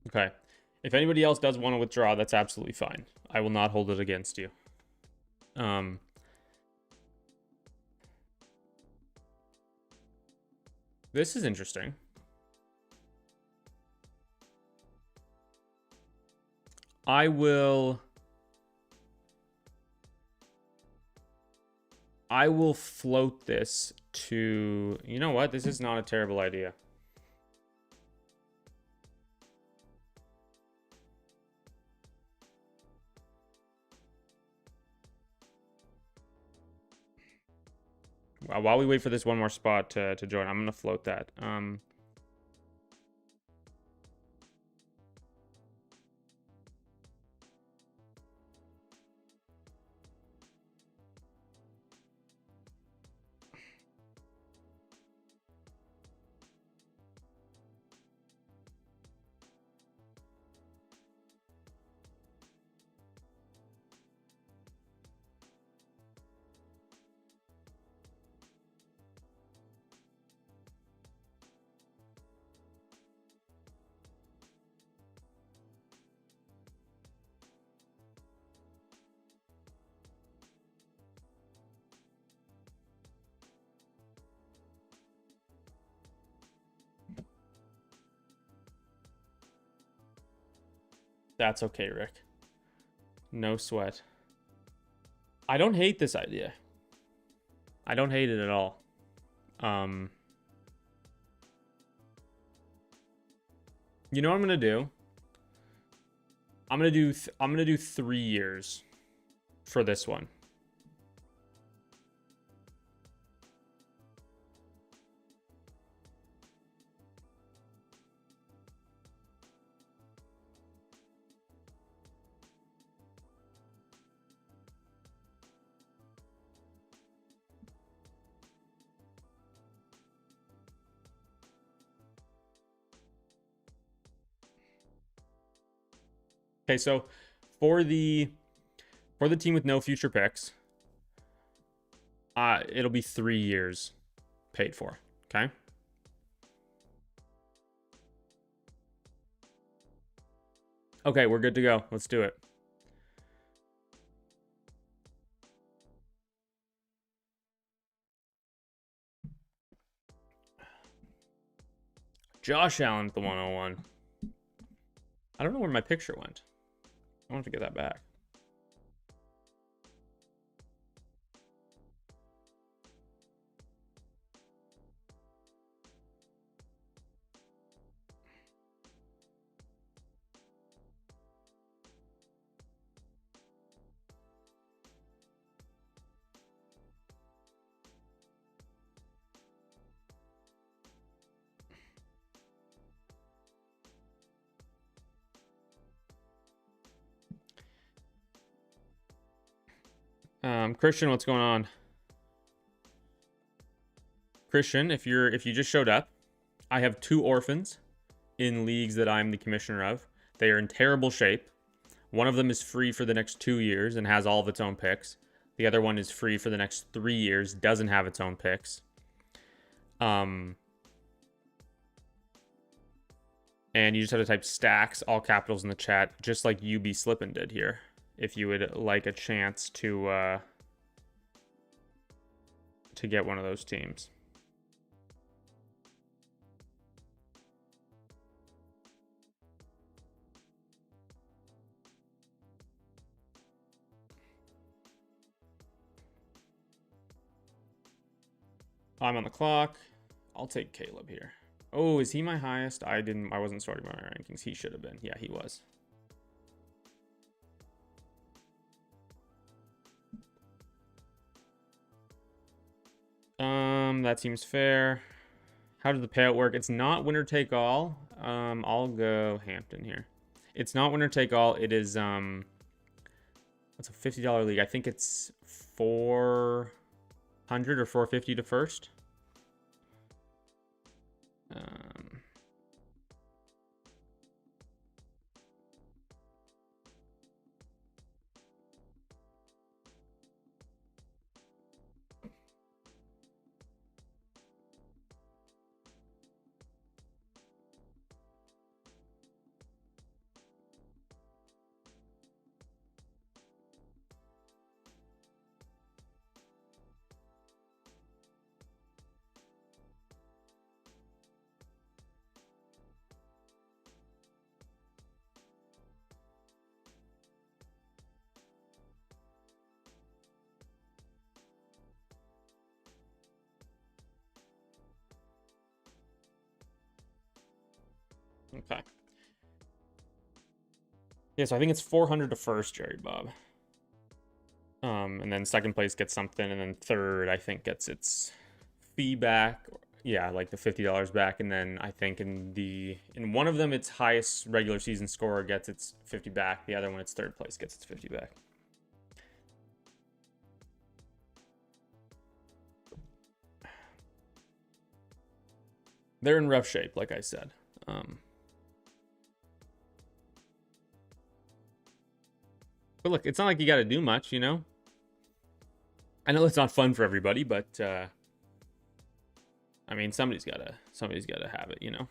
Okay. If anybody else does want to withdraw, that's absolutely fine. I will not hold it against you. This is interesting. I will float this to... You know what? This is not a terrible idea. While we wait for this one more spot to join, I'm going to float that. That's okay, Rick. No sweat. I don't hate this idea. I don't hate it at all. You know what I'm gonna do? I'm gonna do 3 years for this one. Okay, so for the team with no future picks, it'll be 3 years paid for. Okay. Okay, we're good to go. Let's do it. Josh Allen at the 101. I don't know where my picture went. I want to get that back. Christian, what's going on? Christian, if you just showed up, I have 2 orphans in leagues that I'm the commissioner of. They are in terrible shape. One of them is free for the next 2 years and has all of its own picks. The other one is free for the next 3 years, doesn't have its own picks. And you just have to type stacks, all capitals in the chat, just like UB Slippin did here, if you would like a chance to get one of those teams. I'm on the clock. I'll take Caleb here. Oh, is he my highest? I wasn't sorting my rankings. He should have been. Yeah, he was. That seems fair. How does the payout work? It's not winner take all. I'll go Hampton here. It's not winner take all. It is it's a $50 league. I think it's 400 or 450 to first. Okay. Yeah, so I think it's 400 to first, Jerry Bob. And then second place gets something, and then third, I think, gets its fee back. Yeah, like the $50 back, and then I think in one of them, its highest regular season scorer gets its 50 back. The other one, its third place, gets its 50 back. They're in rough shape, like I said. But look, it's not like you got to do much, you know? I know it's not fun for everybody, but I mean, somebody's got to have it, you know?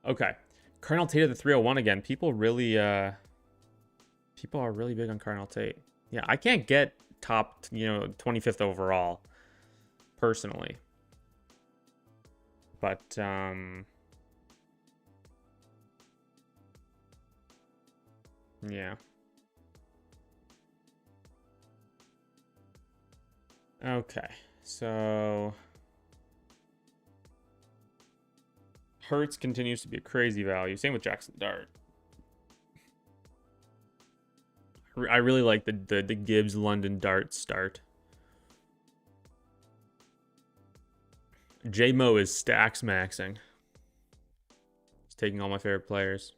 Okay. Cardinal Tate at the 301 again. People are really big on Cardinal Tate. Yeah, I can't get top, 25th overall personally. But yeah. Okay. So Hertz continues to be a crazy value. Same with Jackson Dart. I really like the Gibbs London Dart start. J-Mo is stacks maxing. He's taking all my favorite players.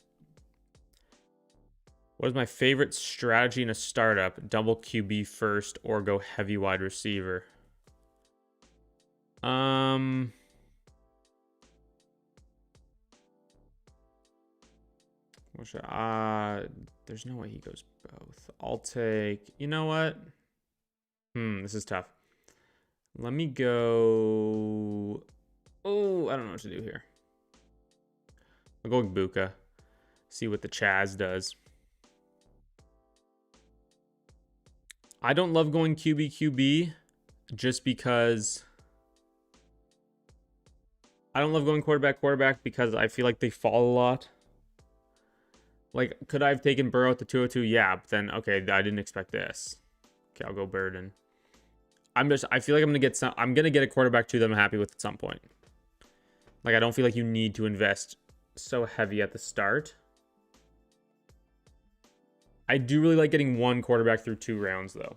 What is my favorite strategy in a startup? Double QB first or go heavy wide receiver? There's no way he goes both. I'll take, you know what? This is tough. Let me go. Oh, I don't know what to do here. I'll go with Buka. See what the Chaz does. I don't love going QB just because I don't love going quarterback because I feel like they fall a lot. Like, could I have taken Burrow at the 202? Yeah, but then, okay, I didn't expect this. Okay, I'll go Burden. I feel like I'm gonna get a quarterback too that I'm happy with at some point. Like, I don't feel like you need to invest so heavy at the start. I do really like getting one quarterback through 2 rounds, though.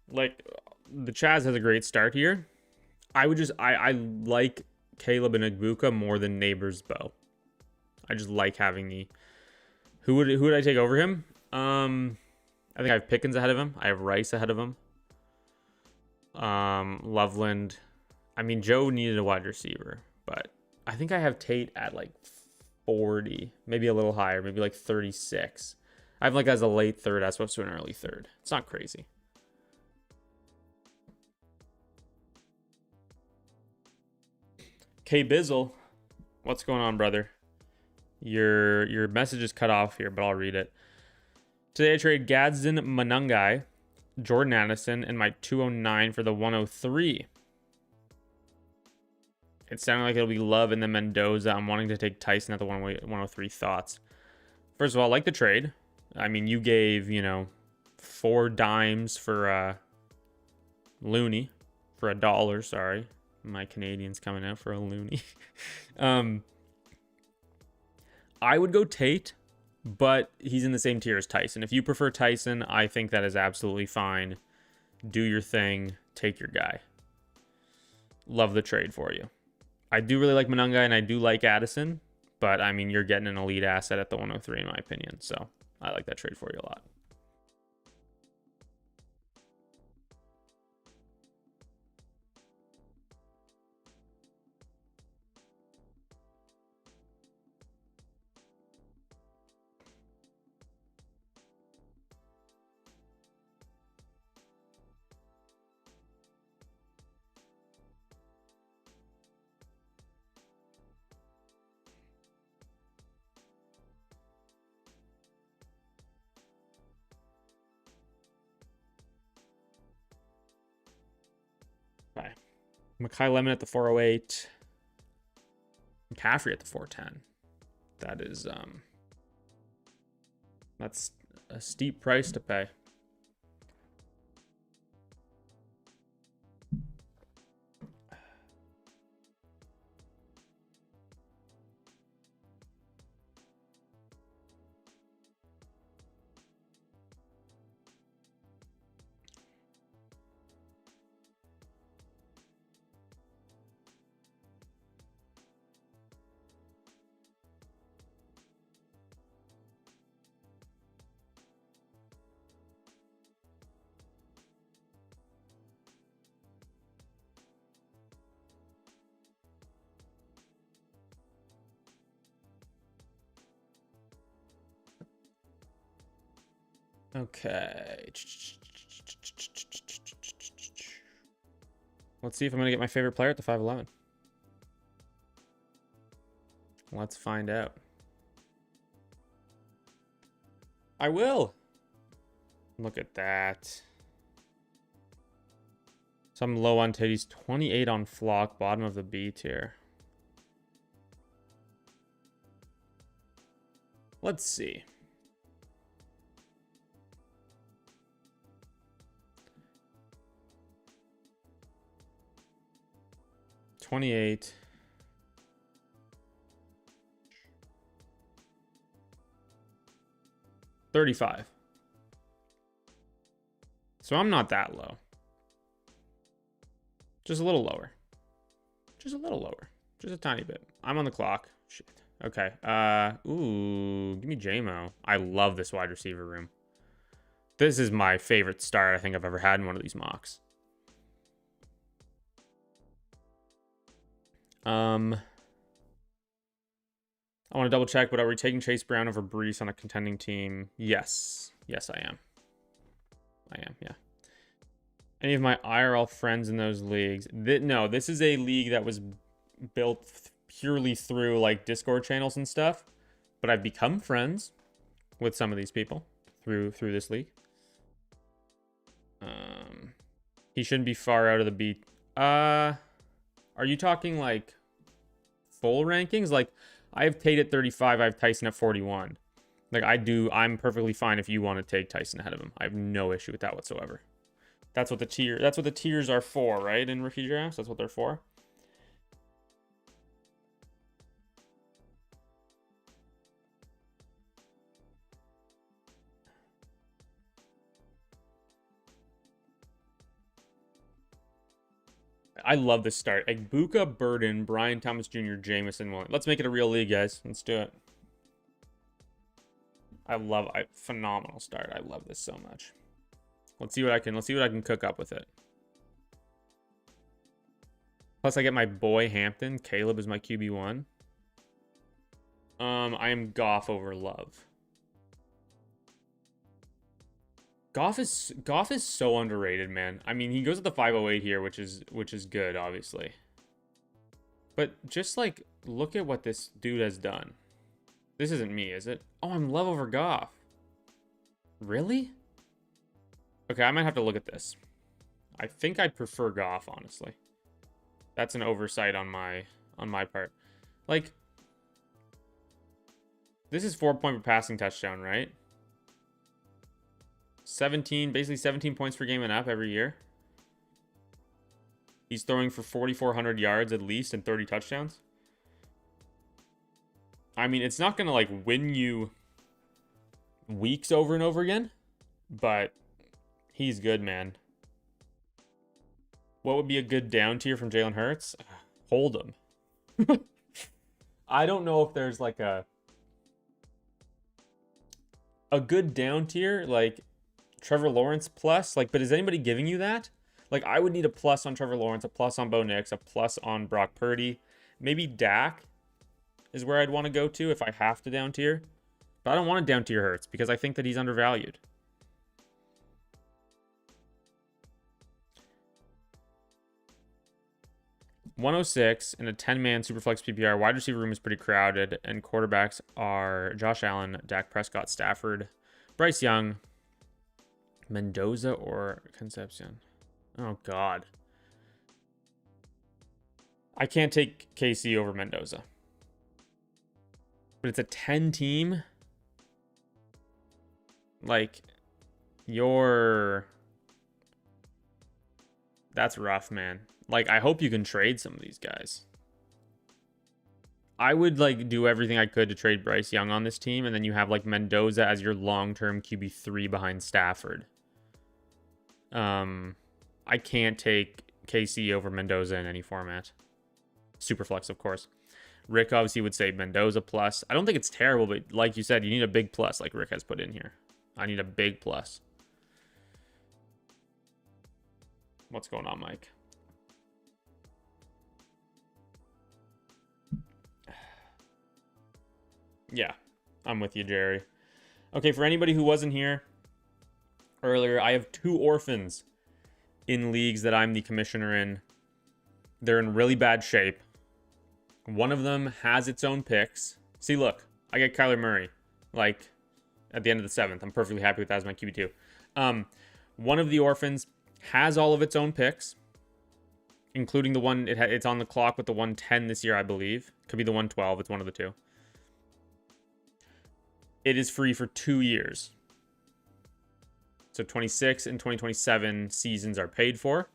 Like, the Chaz has a great start here. I like Caleb and Igbuka more than Neighbors Bow. I just like having the... Who would I take over him? I think I have Pickens ahead of him. I have Rice ahead of him. Loveland. I mean, Joe needed a wide receiver, but I think I have Tate at like 40, maybe a little higher, maybe like 36. I have like as a late third as opposed to an early third. It's not crazy. K Bizzle, what's going on, brother? Your message is cut off here, but I'll read it. Today I trade Gadsden Manungai, Jordan Addison, and my 209 for the 103. It sounded like it'll be Love and then Mendoza. I'm wanting to take Tyson at the 103. Thoughts? First of all, I like the trade. I mean, you gave, 4 dimes for Looney for $1. Sorry. My Canadian's coming out for a Looney. I would go Tate, but he's in the same tier as Tyson. If you prefer Tyson, I think that is absolutely fine. Do your thing. Take your guy. Love the trade for you. I do really like Manunga and I do like Addison, but I mean, you're getting an elite asset at the 103 in my opinion. So I like that trade for you a lot. Okay. Makai Lemon at the 408. McCaffrey at the 410. That is that's a steep price to pay. Okay. Let's see if I'm going to get my favorite player at the 511. Let's find out. I will. Look at that. So I'm low on Teddy's 28 on Flock, bottom of the B tier. Let's see. $28. $35. So I'm not that low. Just a little lower. Just a little lower. Just a tiny bit. I'm on the clock. Shit. Okay. Ooh, give me JMO. I love this wide receiver room. This is my favorite start I think I've ever had in one of these mocks. I want to double check, but are we taking Chase Brown over Brees on a contending team? Yes. Yes, I am. I am, yeah. Any of my IRL friends in those leagues? No, this is a league that was built purely through like Discord channels and stuff. But I've become friends with some of these people through this league. He shouldn't be far out of the beat. Are you talking like full rankings? Like I have Tate at 35, I have Tyson at 41. Like I'm perfectly fine if you want to take Tyson ahead of him. I have no issue with that whatsoever. That's what the tiers are for, right? In rookie drafts, that's what they're for. I love this start. Egbuka, Burden, Brian Thomas Jr., Jameson, Williams. Let's make it a real league, guys. Let's do it. Phenomenal start. I love this so much. Let's see what I can cook up with it. Plus I get my boy Hampton. Caleb is my QB1. I am Goff over Love. Goff is so underrated, man. I mean, he goes at the 508 here, which is good, obviously. But just like look at what this dude has done. This isn't me, is it? Oh, I'm Love over Goff. Really? Okay, I might have to look at this. I think I'd prefer Goff, honestly. That's an oversight on my part. Like, this is 4-point per passing touchdown, right? basically 17 points per game and up every year. He's throwing for 4,400 yards at least and 30 touchdowns. I mean, it's not going to like win you weeks over and over again, but he's good, man. What would be a good down tier from Jalen Hurts? Hold him. I don't know if there's like a good down tier, like Trevor Lawrence plus, like, but is anybody giving you that? Like, I would need a plus on Trevor Lawrence, a plus on Bo Nix, a plus on Brock Purdy. Maybe Dak is where I'd want to go to if I have to down tier. But I don't want to down tier Hurts because I think that he's undervalued. $106 in a 10-man Superflex PPR. Wide receiver room is pretty crowded, and quarterbacks are Josh Allen, Dak Prescott, Stafford, Bryce Young, Mendoza, or Concepcion. Oh, God. I can't take KC over Mendoza. But it's a 10 team. Like, that's rough, man. Like, I hope you can trade some of these guys. I would, like, do everything I could to trade Bryce Young on this team, and then you have, like, Mendoza as your long-term QB3 behind Stafford. I can't take KC over Mendoza in any format. Superflex, of course. Rick obviously would say Mendoza plus. I don't think it's terrible, but like you said, you need a big plus like Rick has put in here. I need a big plus. What's going on, Mike? Yeah, I'm with you, Jerry. Okay, for anybody who wasn't here earlier, I have 2 orphans in leagues that I'm the commissioner in. They're in really bad shape. One of them has its own picks. See, look, I get Kyler Murray, like, at the end of the 7th. I'm perfectly happy with that as my QB2. One of the orphans has all of its own picks, including the one, it's on the clock with the 110 this year, I believe. Could be the 112. It's one of the two. It is free for 2 years. So 26 and 2027 seasons are paid for.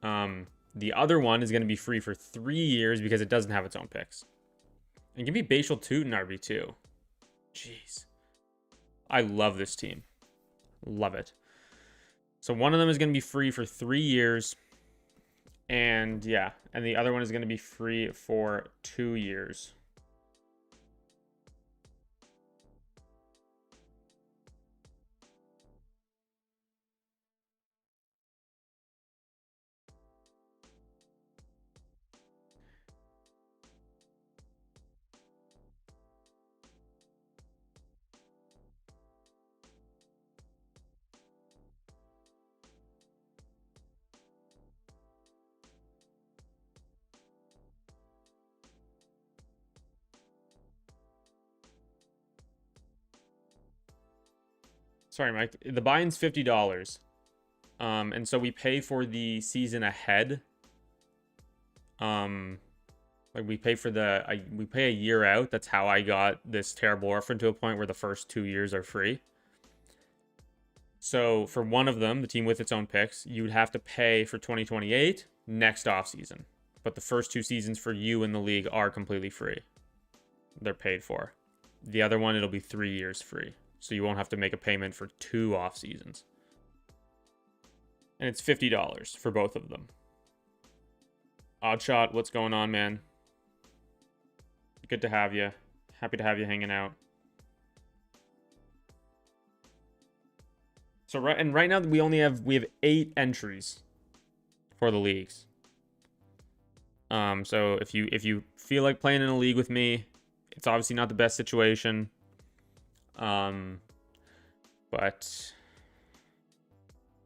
The other one is going to be free for 3 years because it doesn't have its own picks. And give me Bashal Tootin RB2. Jeez. I love this team. Love it. So one of them is going to be free for 3 years. And yeah, and the other one is going to be free for 2 years. Sorry, Mike. The buy-in's $50. And so we pay for the season ahead. Like we pay for we pay a year out. That's how I got this terrible Orphan to a point where the first 2 years are free. So for one of them, the team with its own picks, you would have to pay for 2028 next offseason. But the first 2 seasons for you in the league are completely free. They're paid for. The other one, it'll be 3 years free. So you won't have to make a payment for 2 off seasons. And it's $50 for both of them. Oddshot, what's going on, man? Good to have you. Happy to have you hanging out. So right now we have 8 entries for the leagues. So if you feel like playing in a league with me, it's obviously not the best situation. But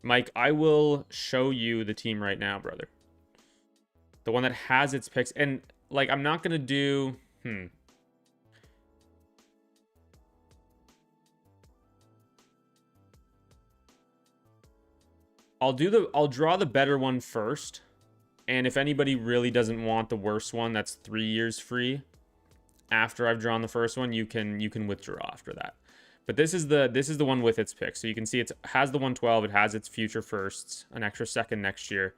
Mike, I will show you the team right now, brother. The one that has its picks. And like, I'm not going to do... I'll draw the better one first. And if anybody really doesn't want the worst one, that's 3 years free. After I've drawn the first one, you can withdraw after that. But this is the one with its picks. So you can see it has the 112, it has its future firsts, an extra second next year.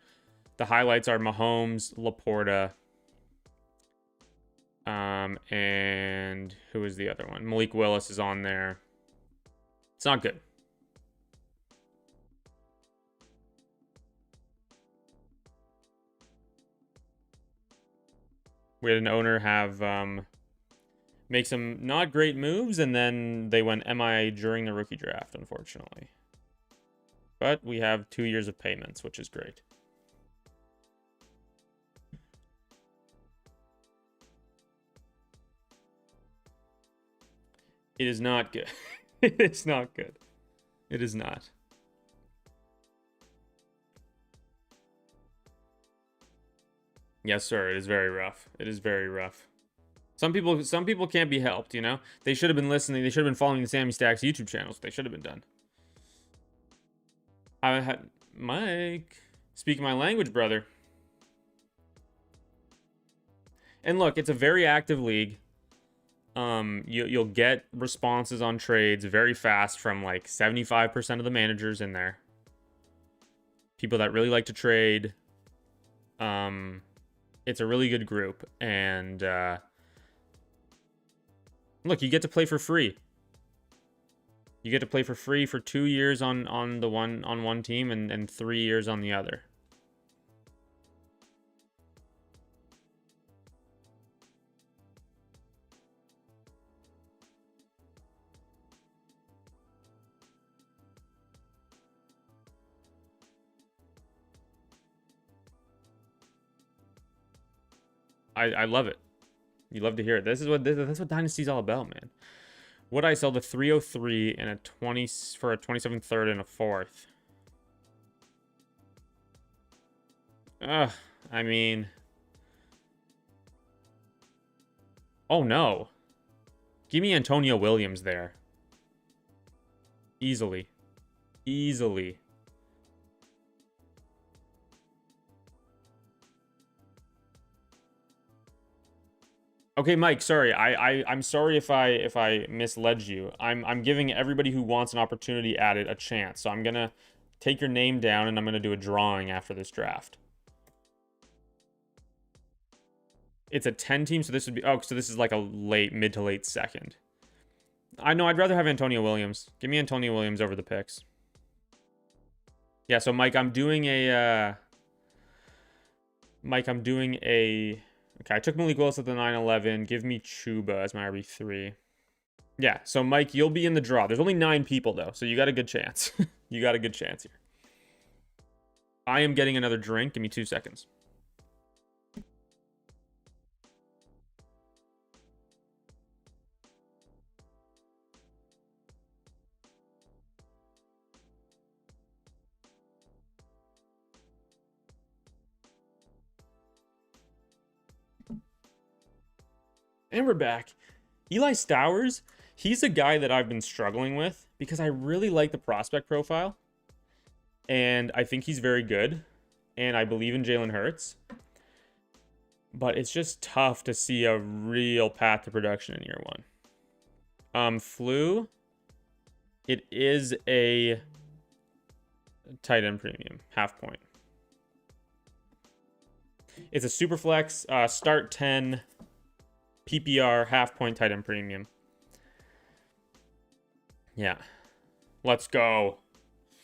The highlights are Mahomes, Laporta, and who is the other one? Malik Willis is on there. It's not good. We had an owner have make some not great moves, and then they went MIA during the rookie draft, unfortunately. But we have 2 years of payments, which is great. It is not good. It's not good. It is not. Yes, sir. It is very rough. It is very rough. Some people can't be helped, you know? They should have been listening. They should have been following the Sammy Stacks YouTube channels. They should have been done. I had Mike, speaking my language, brother. And look, it's a very active league. You'll get responses on trades very fast from like 75% of the managers in there. People that really like to trade. It's a really good group, and look, you get to play for free. You get to play for free for 2 years on one team and 3 years on the other. I love it. You love to hear it. That's what Dynasty's all about, man. Would I sell the 303 and a 20 for a 27 third and a fourth? I mean, oh no. Give me Antonio Williams there. Easily. Easily. Okay, Mike, sorry. I'm sorry if I misled you. I'm giving everybody who wants an opportunity at it a chance. So I'm going to take your name down and I'm going to do a drawing after this draft. It's a 10 team, so this would be so this is like a mid to late second. I know I'd rather have Antonio Williams. Give me Antonio Williams over the picks. Yeah, so Mike, I'm doing a okay, I took Malik Willis at the 9-11. Give me Chuba as my RB3. Yeah, so Mike, you'll be in the draw. There's only 9 people, though, so you got a good chance. You got a good chance here. I am getting another drink. Give me 2 seconds. And we're back. Eli Stowers He's a guy that I've been struggling with because I really like the prospect profile. And I think he's very good. And I believe in Jalen Hurts. But it's just tough to see a real path to production in year one. Flu. It is a tight end premium, half point. It's a super flex, start 10, PPR, half point tight end premium. Yeah. Let's go.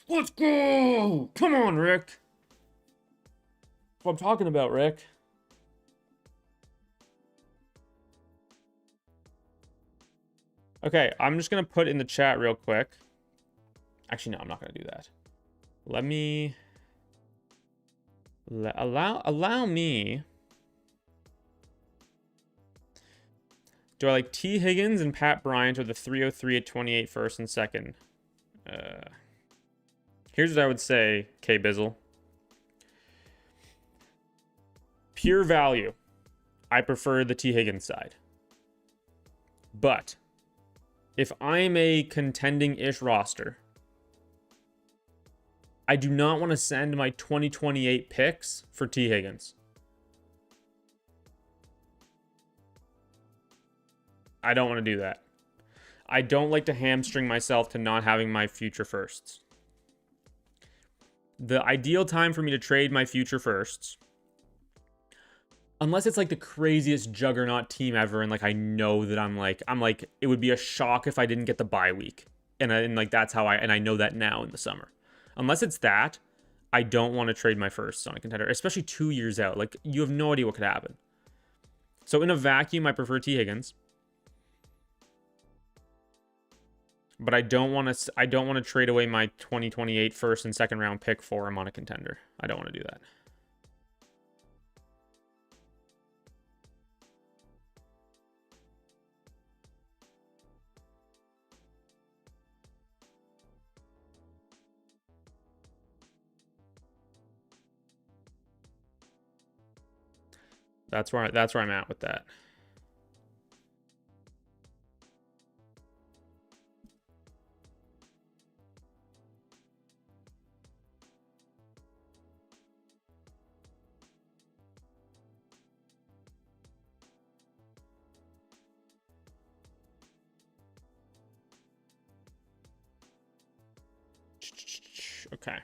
Let's go! Come on, Rick. That's what I'm talking about, Rick. Okay, I'm just going to put in the chat real quick. Actually, no, I'm not going to do that. Let me... Allow me... Do I like T. Higgins and Pat Bryant or the 303 at 28 first and second? Here's what I would say, K. Bizzle. Pure value. I prefer the T. Higgins side. But if I'm a contending-ish roster, I do not want to send my 2028 picks for T. Higgins. I don't want to do that. I don't like to hamstring myself to not having my future firsts. The ideal time for me to trade my future firsts, unless it's like the craziest juggernaut team ever, and like I know that I'm like it would be a shock if I didn't get the bye week, and like that's how I know that now in the summer. Unless it's that, I don't want to trade my firsts on a contender, especially 2 years out. Like you have no idea what could happen. So in a vacuum, I prefer T. Higgins. But I don't want to trade away my 2028 first and second round pick for him on a contender. I don't want to do that. That's where I'm at with that. Okay.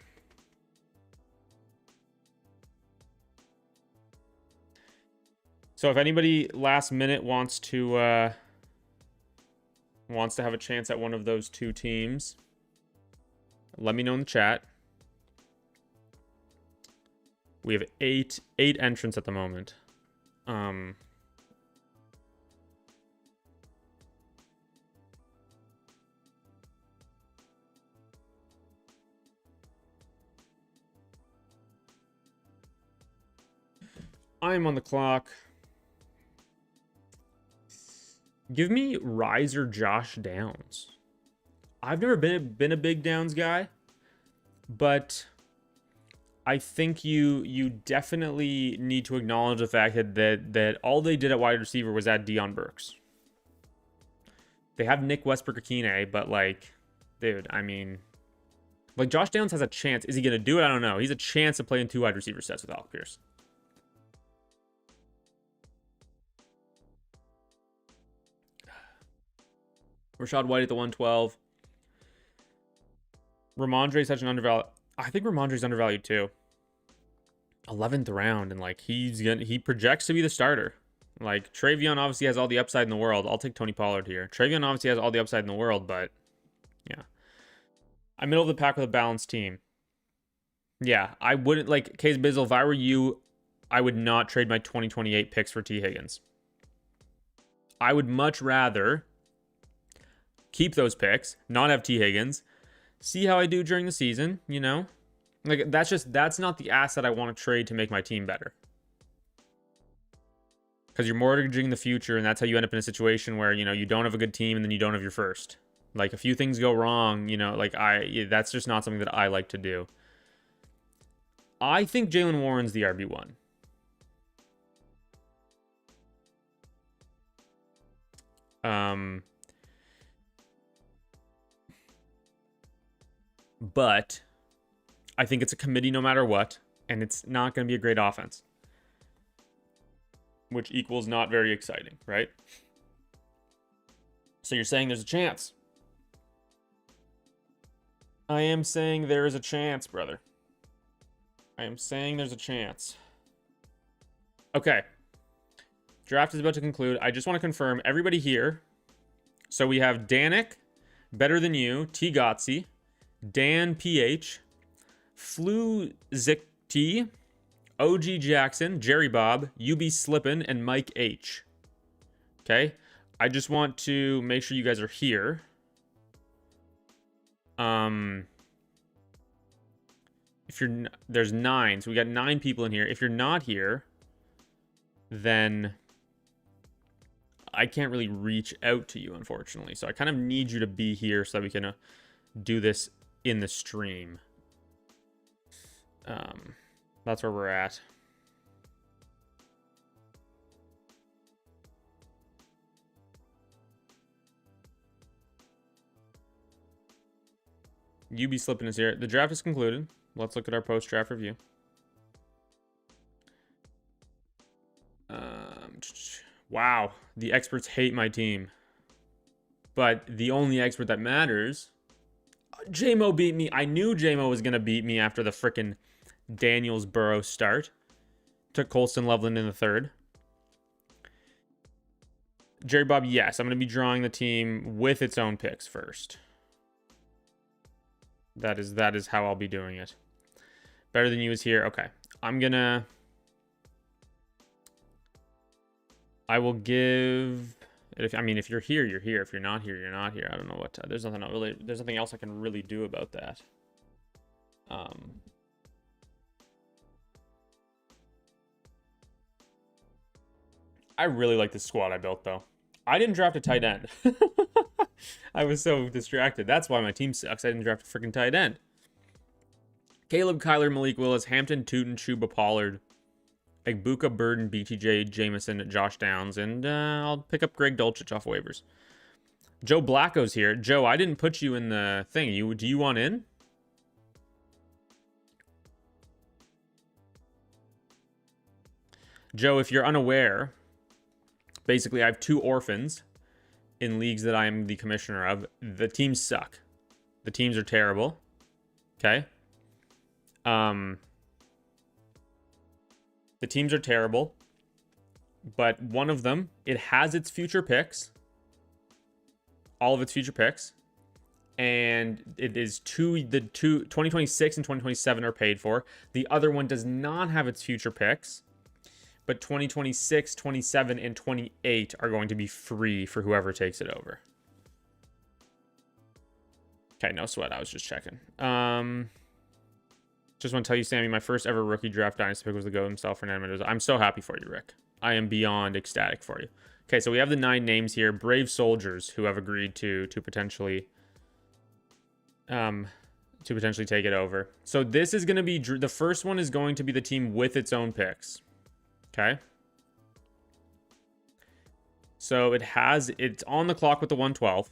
So if anybody last minute wants to have a chance at one of those two teams, let me know in the chat. We have eight entrants at the moment. I'm on the clock. Give me Riser Josh Downs. I've never been a big Downs guy, but I think you definitely need to acknowledge the fact that all they did at wide receiver was add Deion Burks. They have Nick Westbrook-Akine, but like, dude, I mean, like Josh Downs has a chance. Is he gonna do it? I don't know. He's a chance to play in 2 wide receiver sets with Alec Pierce. Rashad White at the 112. Ramondre is such an undervalued. I think Ramondre's undervalued too. 11th round, and like he projects to be the starter. Like Travion obviously has all the upside in the world. I'll take Tony Pollard here. Travion obviously has all the upside in the world, but yeah. I'm middle of the pack with a balanced team. Yeah, I wouldn't like Case Bizzle. If I were you, I would not trade my 2028 picks for T. Higgins. I would much rather keep those picks, not have T. Higgins, see how I do during the season, you know? Like, that's not the asset I want to trade to make my team better. Because you're mortgaging the future, and that's how you end up in a situation where, you know, you don't have a good team and then you don't have your first. Like, a few things go wrong, you know, like, that's just not something that I like to do. I think Jalen Warren's the RB1. But I think it's a committee no matter what, and it's not going to be a great offense, which equals not very exciting, right? So you're saying there's a chance. I am saying there is a chance, brother. I am saying there's a chance. Okay. Draft is about to conclude. I just want to confirm everybody here. So we have Danik, Better Than You, T. Gotzi, Dan PH, Flu Zik T, OG Jackson, Jerry Bob, UB Slippin, and Mike H. Okay? I just want to make sure you guys are here. If you're there's 9, so we got 9 people in here. If you're not here, then I can't really reach out to you, unfortunately. So I kind of need you to be here so that we can do this in the stream. That's where we're at. UB Slippin is here. The draft is concluded. Let's look at our post-draft review. Wow. The experts hate my team. But the only expert that matters... J-Mo beat me. I knew J-Mo was going to beat me after the frickin' Daniels Burrow start. Took Colston Loveland in the 3rd. Jerry Bob, yes. I'm going to be drawing the team with its own picks first. That is how I'll be doing it. Better Than You is here. Okay. I will give... If you're here, you're here. If you're not here, you're not here. I don't know what... There's nothing else I can really do about that. I really like this squad I built, though. I didn't draft a tight end. I was so distracted. That's why my team sucks. I didn't draft a freaking tight end. Caleb, Kyler, Malik Willis, Hampton, Tootin, Chuba, Pollard, Egbuka, Burden, BTJ, Jameson, Josh Downs, and I'll pick up Greg Dulcich off waivers. Joe Blacko's here. Joe, I didn't put you in the thing. Do you want in? Joe, if you're unaware, basically I have 2 orphans in leagues that I am the commissioner of. The teams suck. The teams are terrible. Okay? The teams are terrible. But one of them, it has its future picks. All of its future picks. And it is 2026 and 2027 are paid for. The other one does not have its future picks. But 2026, 27, and 28 are going to be free for whoever takes it over. Okay, no sweat. I was just checking. Just want to tell you, Sammy, my first ever rookie draft dynasty pick was the GOAT himself, Fernando Mendoza. I'm so happy for you, Rick. I am beyond ecstatic for you. Okay, so we have the 9 names here. Brave soldiers who have agreed to potentially take it over. So this is going to be... The first one is going to be the team with its own picks. Okay. So it's on the clock with the 112.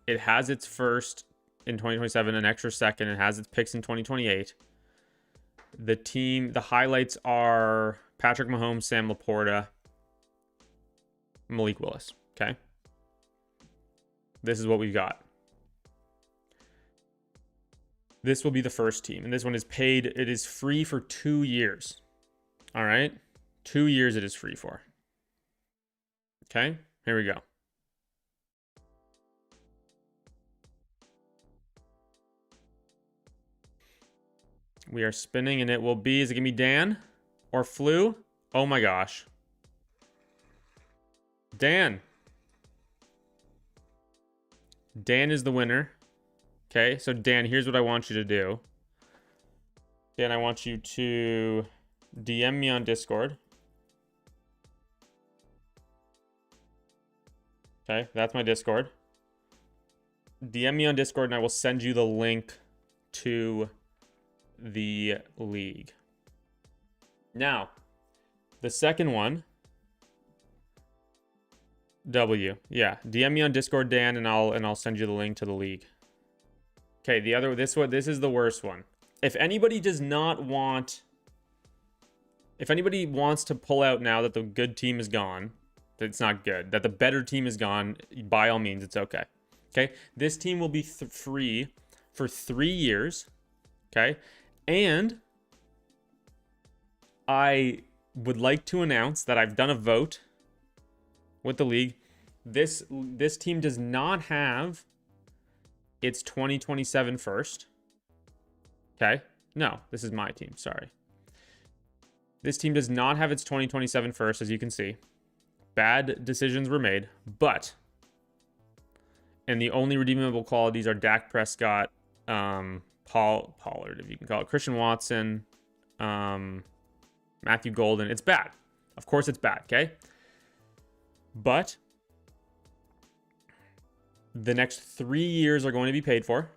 It has its first in 2027, an extra second. It has its picks in 2028. The highlights are Patrick Mahomes, Sam Laporta, Malik Willis. Okay. This is what we've got. This will be the first team. And this one is paid. It is free for 2 years. All right. 2 years it is free for. Okay, here we go. We are spinning and it will be, is it going to be Dan or Flu? Oh my gosh. Dan. Dan is the winner. Okay, so Dan, here's what I want you to do. Dan, I want you to DM me on Discord. Okay, that's my Discord. DM me on Discord and I will send you the link to the league. Now, the second one, W. Yeah, DM me on Discord, Dan, and I'll send you the link to the league. Okay, this is the worst one. If anybody wants to pull out now that the good team is gone, that it's not good, that the better team is gone, by all means, it's okay. Okay, this team will be free for 3 years. Okay, and I would like to announce that I've done a vote with the league. This team does not have its 2027 first. Okay, no, this is my team. Sorry. This team does not have its 2027 first, as you can see. Bad decisions were made, and the only redeemable qualities are Dak Prescott, Pollard, if you can call it, Christian Watson, Matthew Golden. It's bad. Of course it's bad, okay? But the next 3 years are going to be paid for.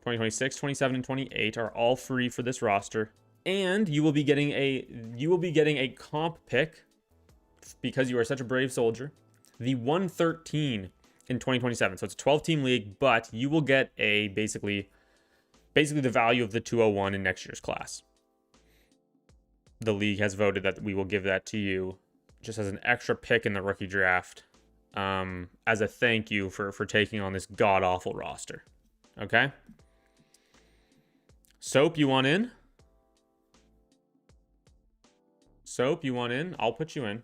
2026, 27, and 28 are all free for this roster. And you will be getting a comp pick because you are such a brave soldier. The 113 in 2027. So it's a 12-team league, but you will get a basically the value of the 201 in next year's class. The league has voted that we will give that to you just as an extra pick in the rookie draft, as a thank you for taking on this god-awful roster. Okay? Soap, you want in? Soap, you want in? I'll put you in.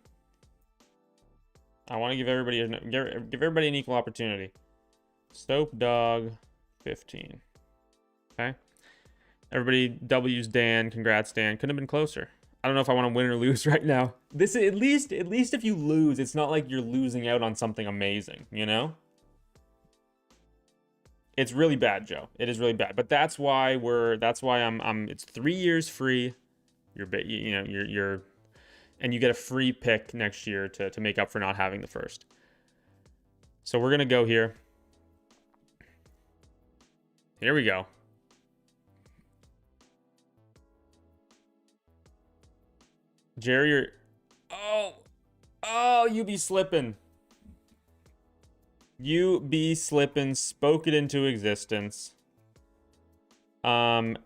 I want to give everybody an equal opportunity. Soap Dog 15. Okay. Everybody W's Dan. Congrats, Dan. Couldn't have been closer. I don't know if I want to win or lose right now. This at least if you lose, it's not like you're losing out on something amazing, you know? It's really bad, Joe. It is really bad. But that's why I'm it's 3 years free. You're and you get a free pick next year to make up for not having the first. So we're gonna go here. Here we go. Jerry, you're... Oh, you be slipping. You be slipping. Spoke it into existence. Same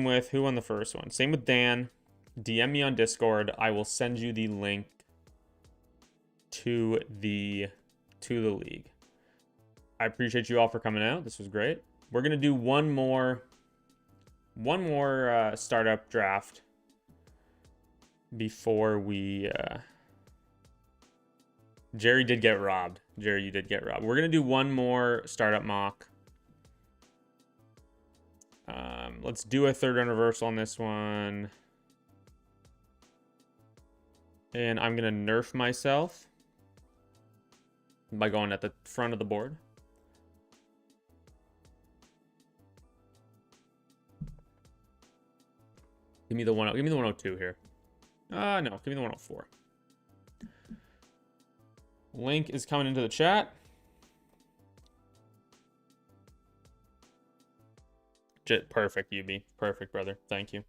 with who won the first one? Same with Dan. DM me on Discord. I will send you the link to the league. I appreciate you all for coming out. This was great. We're gonna do one more startup draft before we. Jerry did get robbed. Jerry, you did get robbed. We're gonna do one more startup mock. Let's do a third round reversal on this one. And I'm going to nerf myself by going at the front of the board. Give me the 102 here. No, give me the 104. Link is coming into the chat. Perfect, UB. Perfect, brother. Thank you.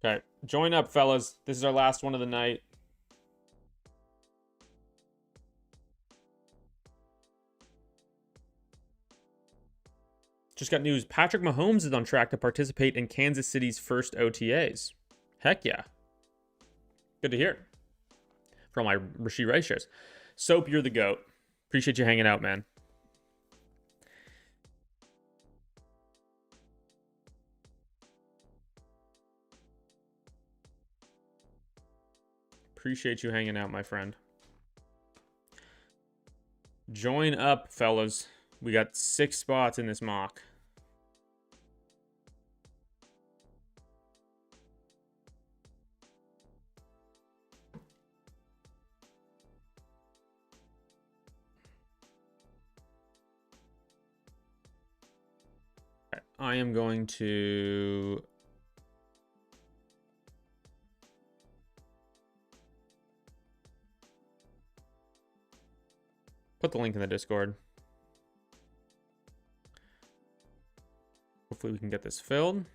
Okay, join up, fellas. This is our last one of the night. Just got news. Patrick Mahomes is on track to participate in Kansas City's first OTAs. Heck yeah. Good to hear. From my Rashid Rice shares. Soap, you're the GOAT. Appreciate you hanging out, man. Appreciate you hanging out, my friend. Join up, fellas. We got 6 spots in this mock. Okay, I am going to... put the link in the Discord. Hopefully we can get this filled.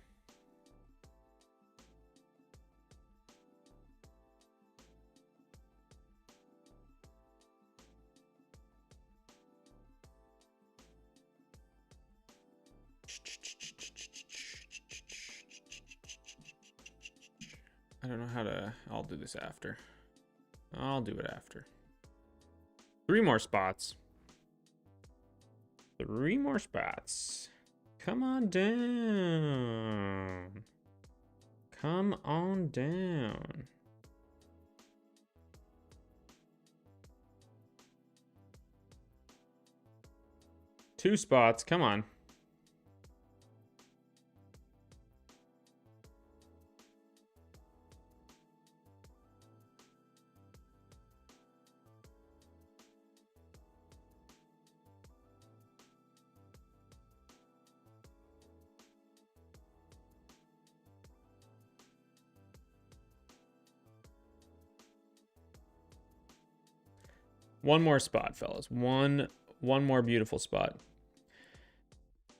I don't know how to... I'll do this after. I'll do it after. 3 more spots. 3 more spots. Come on down. Come on down. Two spots. Come on. One more spot, fellas. One more beautiful spot.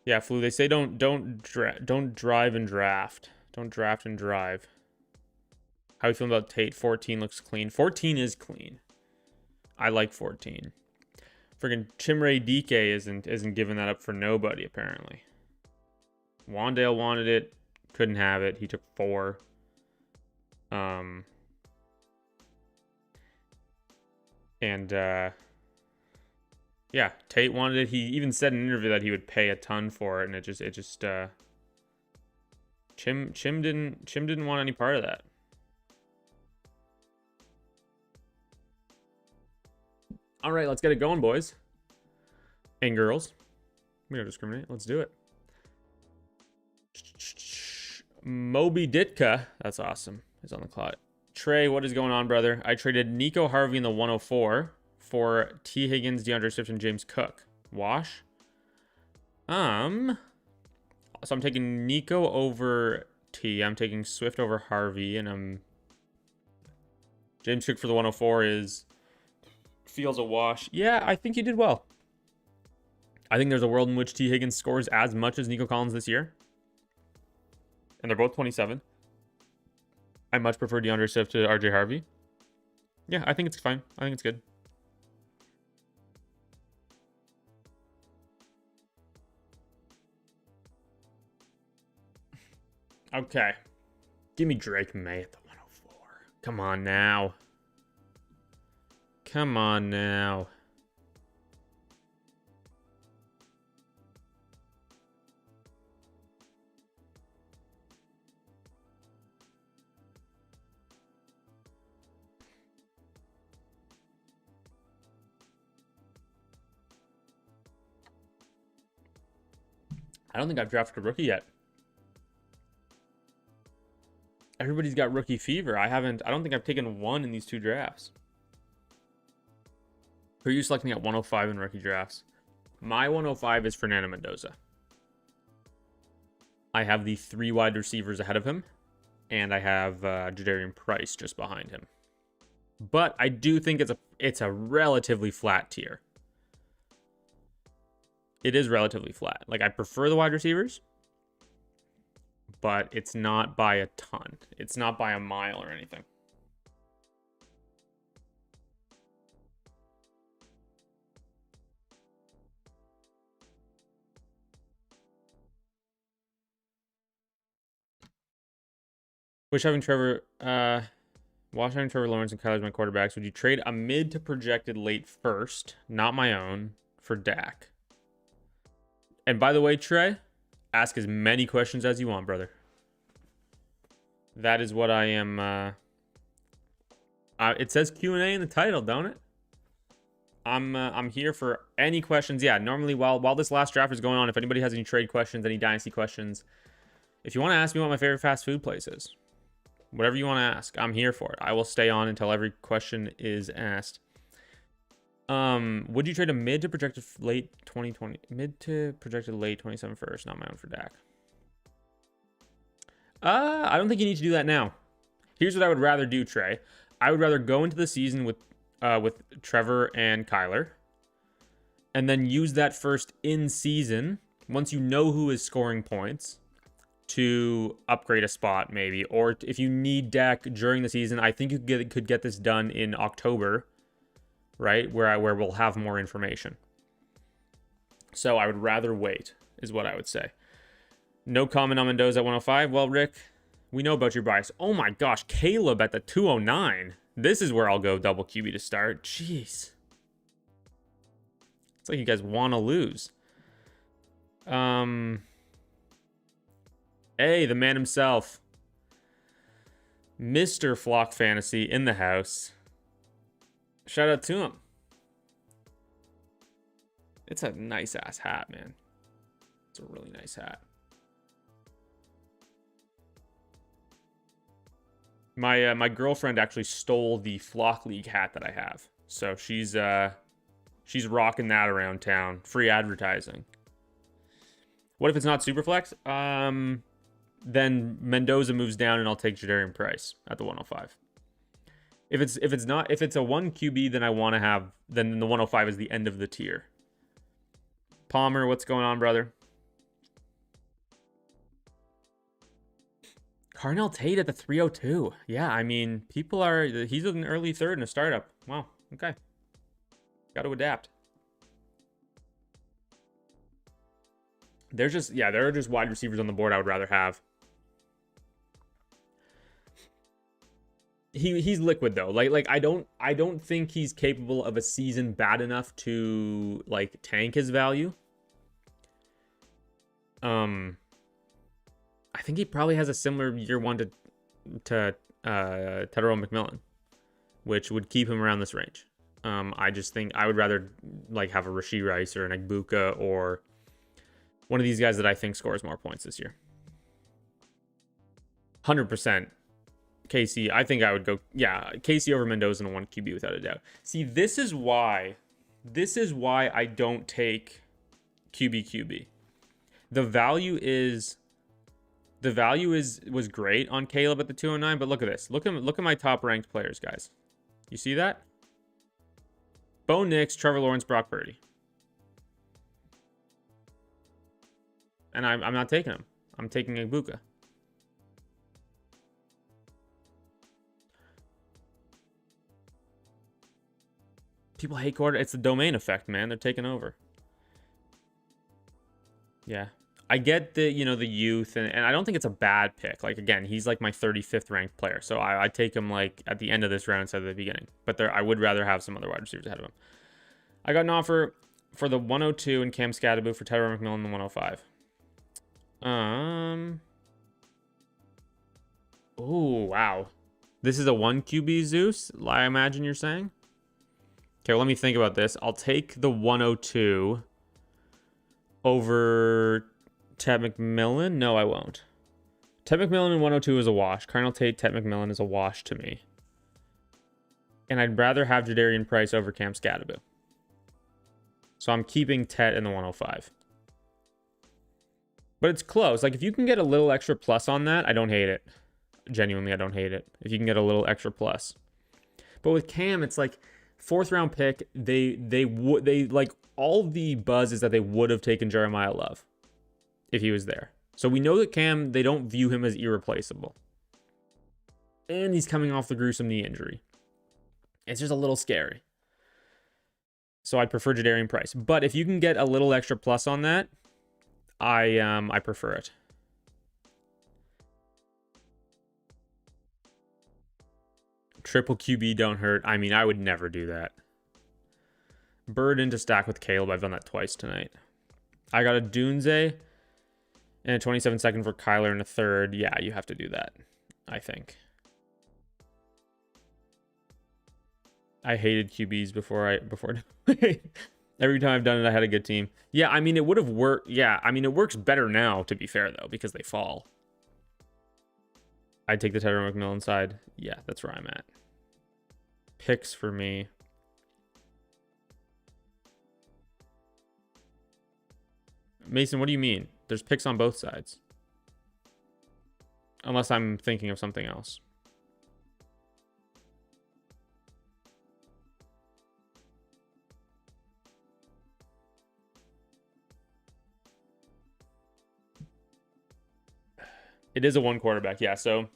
Yeah, Flu. They say don't drive and draft. Don't draft and drive. How you feeling about Tate? 14 looks clean. 14 is clean. I like 14. Friggin' Chimray DK isn't giving that up for nobody apparently. Wandale wanted it, couldn't have it. He took 4. Yeah, Tate wanted it. He even said in an interview that he would pay a ton for it, and Chim didn't want any part of that. All right, let's get it going, boys and girls. We don't discriminate. Let's do it. Moby Ditka, that's awesome. He's on the clock. Trey, what is going on, brother? I traded Nico Harvey in the 104 for T. Higgins, DeAndre Swift, and James Cook. Wash. So I'm taking Nico over T. I'm taking Swift over Harvey, and James Cook for the 104 feels a wash. Yeah, I think he did well. I think there's a world in which T. Higgins scores as much as Nico Collins this year. And they're both 27. I much prefer DeAndre Swift to RJ Harvey. Yeah, I think it's fine. I think it's good. Okay. Give me Drake May at the 104. Come on now. Come on now. I don't think I've drafted a rookie yet. Everybody's got rookie fever. I don't think I've taken one in these 2 drafts. Who are you selecting at 105 in rookie drafts? My 105 is Fernando Mendoza. I have the 3 wide receivers ahead of him, and I have Jadarian Price just behind him. But I do think it's a relatively flat tier. It is relatively flat. Like, I prefer the wide receivers, but it's not by a ton. It's not by a mile or anything. Wish having Trevor Lawrence and Kyler as my quarterbacks. Would you trade a mid to projected late first, not my own, for Dak? And by the way, Trey, ask as many questions as you want, brother. That is what I am. It says Q&A in the title, don't it? I'm here for any questions. Yeah, normally while this last draft is going on, if anybody has any trade questions, any dynasty questions, if you want to ask me what my favorite fast food place is, whatever you want to ask, I'm here for it. I will stay on until every question is asked. Would you trade a mid to projected late 2020, mid to projected late 27 first, not my own, for Dak? I don't think you need to do that now. Here's what I would rather do, Trey. I would rather go into the season with Trevor and Kyler, and then use that first in season, once you know who is scoring points, to upgrade a spot maybe. Or if you need Dak during the season, I think you could get this done in October, right? Where we'll have more information. So I would rather wait, is what I would say. No comment on Mendoza at 105. Well, Rick, we know about your bias. Oh my gosh, Caleb at the 209. This is where I'll go double QB to start. Jeez. It's like you guys want to lose. Hey, the man himself. Mr. Flock Fantasy in the house. Shout out to him. It's a nice ass hat, man. It's a really nice hat. My girlfriend actually stole the Flock League hat that I have. So she's rocking that around town. Free advertising. What if it's not Superflex? Then Mendoza moves down and I'll take Jadarian Price at the 105. If it's a 1 QB, then I want to have, then the 105 is the end of the tier. Palmer, what's going on, brother? Carnell Tate at the 302. Yeah, I mean, he's an early third in a startup. Wow, okay. Got to adapt. There are just wide receivers on the board I would rather have. He's liquid though. Like I don't think he's capable of a season bad enough to like tank his value. I think he probably has a similar year one to Tedero McMillan, which would keep him around this range. I just think I would rather like have a Rashee Rice or an Egbuka or one of these guys that I think scores more points this year. 100%. KC, I think I would go, yeah, KC over Mendoza in a 1 QB without a doubt. See, this is why I don't take QB. The value was great on Caleb at the 209, but look at this. Look at my top ranked players, guys. You see that? Bo Nix, Trevor Lawrence, Brock Purdy. And I'm not taking him. I'm taking Egbuka. People hate quarter. It's the domain effect, man. They're taking over. Yeah. I get the youth, and I don't think it's a bad pick. Like, again, he's like my 35th ranked player. So I take him like at the end of this round instead of the beginning. But I would rather have some other wide receivers ahead of him. I got an offer for the 102 and Cam Scatterbo for Tedero McMillan in the 105. Oh, wow. This is a 1 QB Zeus, I imagine you're saying? Okay, well, let me think about this. I'll take the 102 over Ted McMillan. No, I won't. Ted McMillan in 102 is a wash. Carnell Tate, Ted McMillan is a wash to me. And I'd rather have Jadarian Price over Cam Scatterbo. So I'm keeping Ted in the 105. But it's close. Like, if you can get a little extra plus on that, I don't hate it. Genuinely, I don't hate it. If you can get a little extra plus. But with Cam, it's like 4th round pick. They like, all the buzz is that they would have taken Jeremiah Love if he was there. So we know that Cam, they don't view him as irreplaceable. And he's coming off the gruesome knee injury. It's just a little scary. So I'd prefer Jadarian Price. But if you can get a little extra plus on that, I prefer it. Triple QB don't hurt. I mean, I would never do that. Bird into stack with Caleb. I've done that twice tonight. I got a Dunze and a 27-second for Kyler in a 3rd. Yeah, you have to do that, I think. I hated QBs before every time I've done it, I had a good team. Yeah, I mean, it would have worked. Yeah, I mean, it works better now, to be fair, though, because they fall. I'd take the Tedero McMillan side. Yeah, that's where I'm at. Picks for me. Mason, what do you mean? There's picks on both sides. Unless I'm thinking of something else. It is a 1 quarterback, yeah. So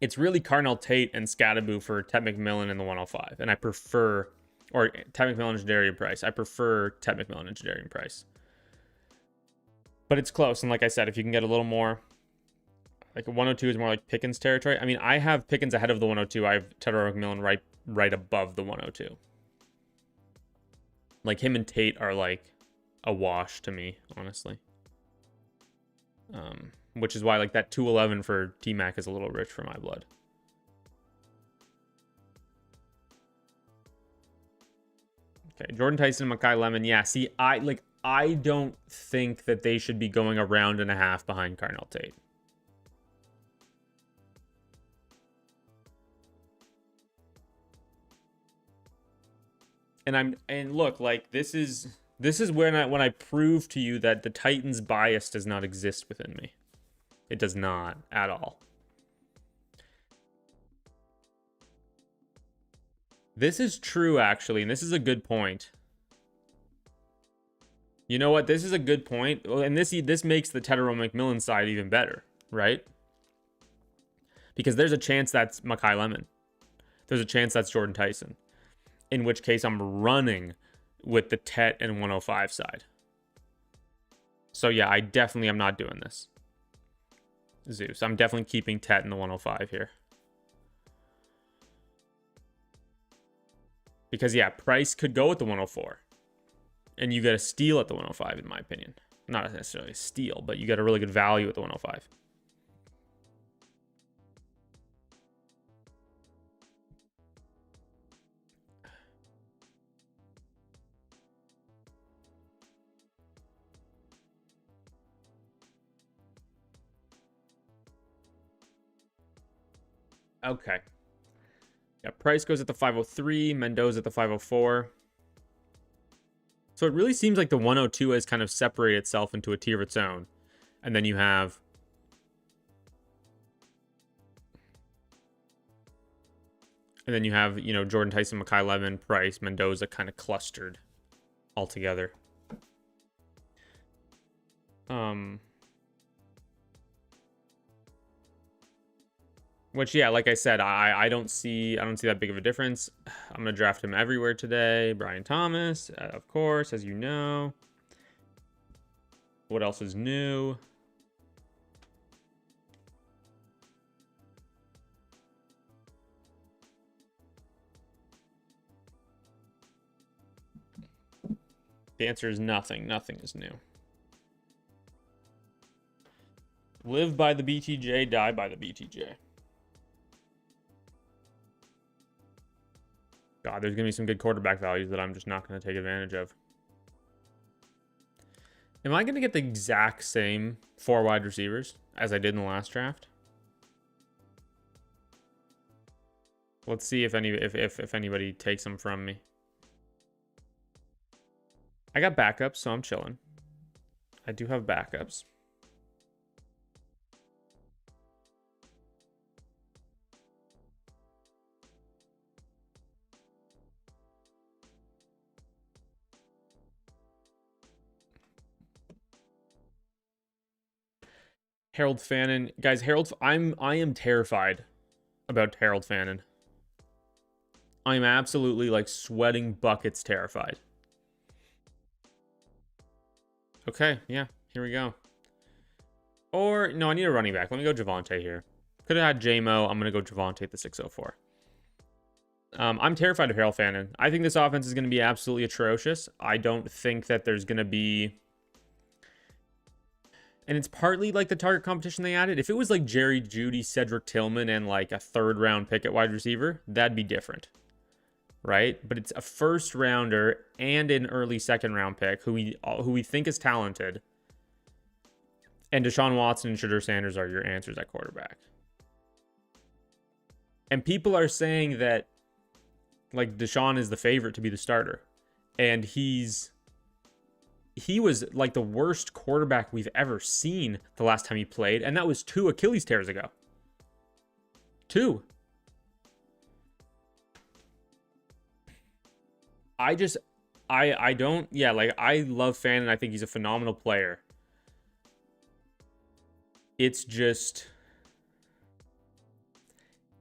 it's really Carnell Tate and Scatterbo for Ted McMillan in the 105. And I prefer, or Ted McMillan and Jadarian Price. I prefer Ted McMillan and Jadarian Price. But it's close. And like I said, if you can get a little more, like a 102 is more like Pickens territory. I mean, I have Pickens ahead of the 102. I have Tedder McMillan right above the 102. Like him and Tate are like a wash to me, honestly. Which is why like that 211 for T-Mac is a little rich for my blood. Okay, Jordan Tyson, Mekhi Lemon. Yeah, see, I don't think that they should be going a round and a half behind Carnell Tate. And look, like this is when I prove to you that the Titans bias does not exist within me. It does not at all. This is true, actually, and this is a good point. You know what? This is a good point, and this makes the Tedero McMillan side even better, right? Because there's a chance that's Mekhi Lemon. There's a chance that's Jordan Tyson. In which case, I'm running with the Tet and 105 side. So yeah, I definitely am not doing this. Zeus. I'm definitely keeping Tet in the 105 here. Because yeah, Price could go with the 104. And you get a steal at the 105, in my opinion. Not necessarily a steal, but you get a really good value at the 105. Okay. Yeah, Price goes at the 503, Mendoza at the 504. So it really seems like the 102 has kind of separated itself into a tier of its own. And then you have... you know, Jordan Tyson, Mekhi Lemon, Price, Mendoza kind of clustered all together. Which, yeah, like I said, I don't see that big of a difference. I'm gonna draft him everywhere today. Brian Thomas, of course, as you know. What else is new? The answer is nothing. Nothing is new. Live by the BTJ, die by the BTJ. God, there's going to be some good quarterback values that I'm just not going to take advantage of. Am I going to get the exact same 4 wide receivers as I did in the last draft? Let's see if anybody takes them from me. I got backups, so I'm chilling. I do have backups. Harold Fannin. Guys, I am terrified about Harold Fannin. I'm absolutely like sweating buckets terrified. Okay, yeah, here we go. Or, no, I need a running back. Let me go Javonte here. Could have had J-Mo. I'm going to go Javonte at the 604. I'm terrified of Harold Fannin. I think this offense is going to be absolutely atrocious. I don't think that there's going to be... And it's partly like the target competition they added. If it was like Jerry Jeudy, Cedric Tillman, and like a 3rd round pick at wide receiver, that'd be different. Right? But it's a 1st rounder and an early 2nd round pick who we think is talented. And Deshaun Watson and Shadur Sanders are your answers at quarterback. And people are saying that like Deshaun is the favorite to be the starter. And he was like the worst quarterback we've ever seen the last time he played. And that was 2 Achilles tears ago. 2. I don't, yeah, like I love Fannin. I think he's a phenomenal player. It's just,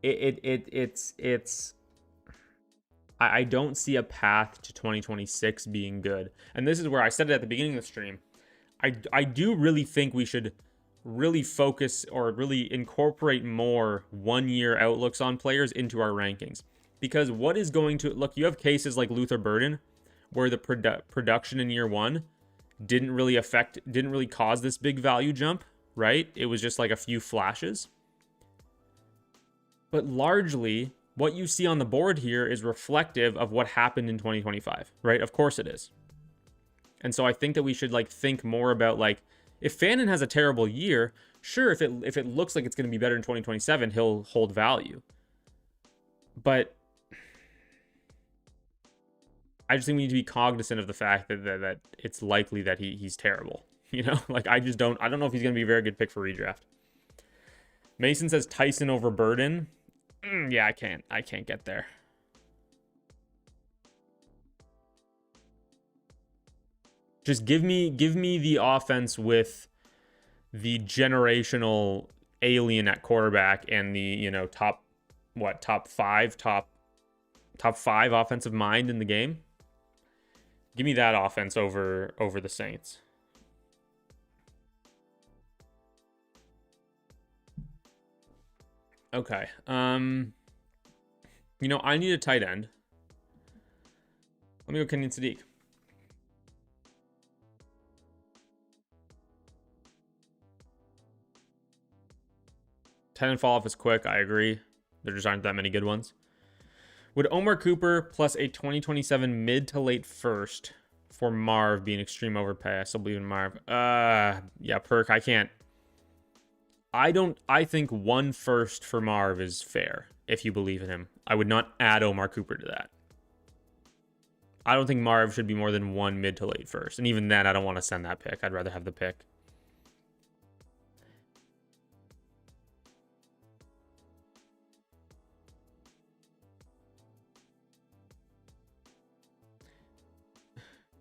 I don't see a path to 2026 being good. And this is where I said it at the beginning of the stream. I do really think we should really focus or really incorporate more 1-year outlooks on players into our rankings. Because what is going to... Look, you have cases like Luther Burden, where the production in year 1 didn't really cause this big value jump, right? It was just like a few flashes. But largely, what you see on the board here is reflective of what happened in 2025, right? Of course it is. And so I think that we should like think more about like, if Fannin has a terrible year, sure, if it looks like it's going to be better in 2027, he'll hold value. But I just think we need to be cognizant of the fact that it's likely that he's terrible. You know, like I don't know if he's going to be a very good pick for redraft. Mason says Tyson over Burden. Yeah, I can't get there. Just give me the offense with the generational alien at quarterback and the, you know, top five offensive mind in the game. Give me that offense over the Saints. Okay. You know, I need a tight end. Let me go Kenyon Sadiq. Tight end fall off is quick. I agree. There just aren't that many good ones. Would Omar Cooper plus a 2027 mid to late first for Marv be an extreme overpay? I still believe in Marv. Yeah, Perk, I can't. I think 1 first for Marv is fair if you believe in him. I would not add Omar Cooper to that. I don't think Marv should be more than 1 mid to late first. And even then, I don't want to send that pick. I'd rather have the pick.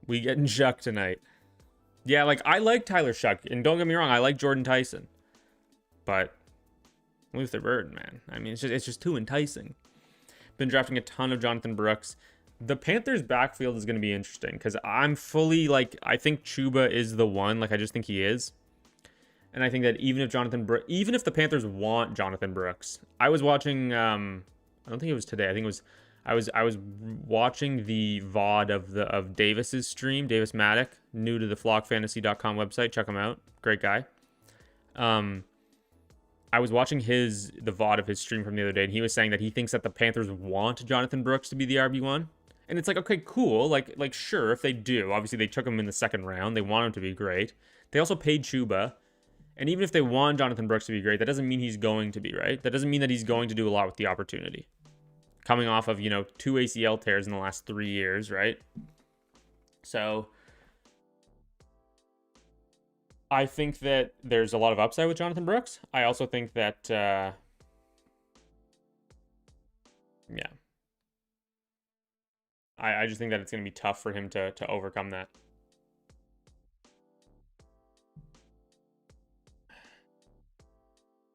We getting Shuck tonight. Yeah, like, I like Tyler Shuck. And don't get me wrong, I like Jordan Tyson. But Luther Burden, man. I mean, it's just too enticing. Been drafting a ton of Jonathan Brooks. The Panthers' backfield is going to be interesting because I'm fully, like, I think Chuba is the one. Like, I just think he is. And I think that even if the Panthers want Jonathan Brooks, I was watching, I don't think it was today. I think it was, I was watching the VOD of Davis's stream, Davis Maddock, new to the flockfantasy.com website. Check him out. Great guy. I was watching the VOD of his stream from the other day, and he was saying that he thinks that the Panthers want Jonathan Brooks to be the RB1. And it's like, okay, cool. Like sure, if they do. Obviously, they took him in the 2nd round. They want him to be great. They also paid Chuba. And even if they want Jonathan Brooks to be great, that doesn't mean he's going to be, right? That doesn't mean that he's going to do a lot with the opportunity. Coming off of, 2 ACL tears in the last 3 years, right? So I think that there's a lot of upside with Jonathan Brooks. I also think that, yeah. I just think that it's going to be tough for him to overcome that.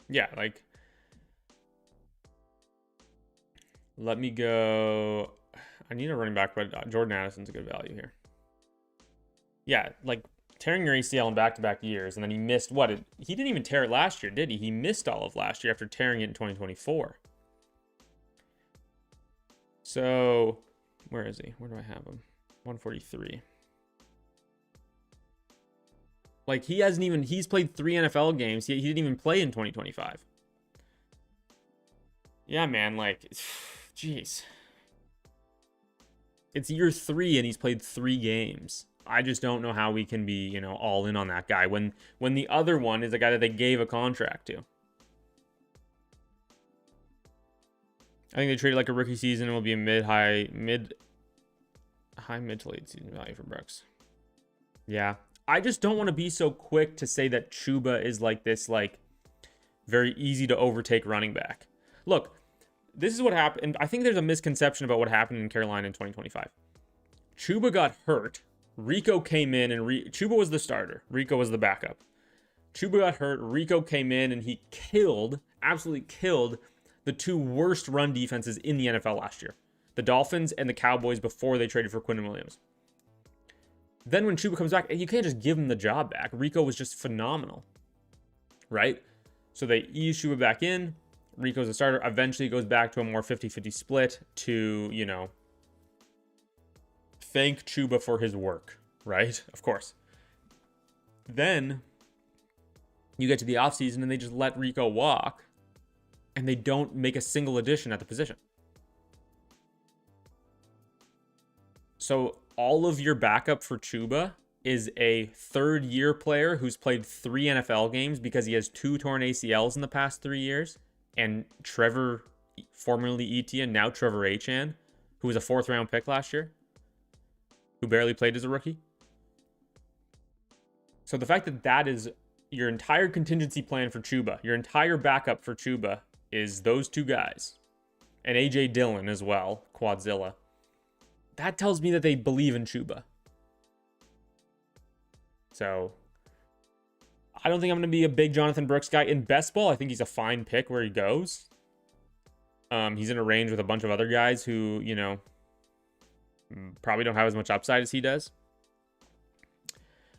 Yeah, like, let me go. I need a running back, but Jordan Addison's a good value here. Yeah, like, tearing your ACL in back-to-back years, and then he missed he didn't even tear it last year, did he? He missed all of last year after tearing it in 2024. So, where is he? Where do I have him? 143. Like, he's played 3 NFL games. He didn't even play in 2025. Yeah, man, like, jeez. It's year 3 and he's played 3 games. I just don't know how we can be, all in on that guy when the other one is a guy that they gave a contract to. I think they traded like a rookie season and will be a mid to late season value for Brooks. Yeah. I just don't want to be so quick to say that Chuba is like this, like, very easy to overtake running back. Look, this is what happened. I think there's a misconception about what happened in Carolina in 2025. Chuba got hurt. Rico came in, and Chuba was the starter. Rico was the backup. Chuba got hurt. Rico came in, and he absolutely killed the 2 worst run defenses in the NFL last year. The Dolphins and the Cowboys before they traded for Quinnen Williams. Then when Chuba comes back, you can't just give him the job back. Rico was just phenomenal, right? So they ease Chuba back in. Rico's a starter. Eventually goes back to a more 50-50 split to, you know, thank Chuba for his work, right? Of course. Then you get to the offseason and they just let Rico walk and they don't make a single addition at the position. So all of your backup for Chuba is a third-year player who's played 3 NFL games because he has 2 torn ACLs in the past 3 years. And Trevor, formerly Etienne, now Trevor Achane, who was a 4th-round pick last year, who barely played as a rookie. So the fact that that is your entire contingency plan for Chuba, your entire backup for Chuba is those 2 guys. And A.J. Dillon as well, Quadzilla. That tells me that they believe in Chuba. So I don't think I'm going to be a big Jonathan Brooks guy. In best ball, I think he's a fine pick where he goes. He's in a range with a bunch of other guys who, you know, probably don't have as much upside as he does.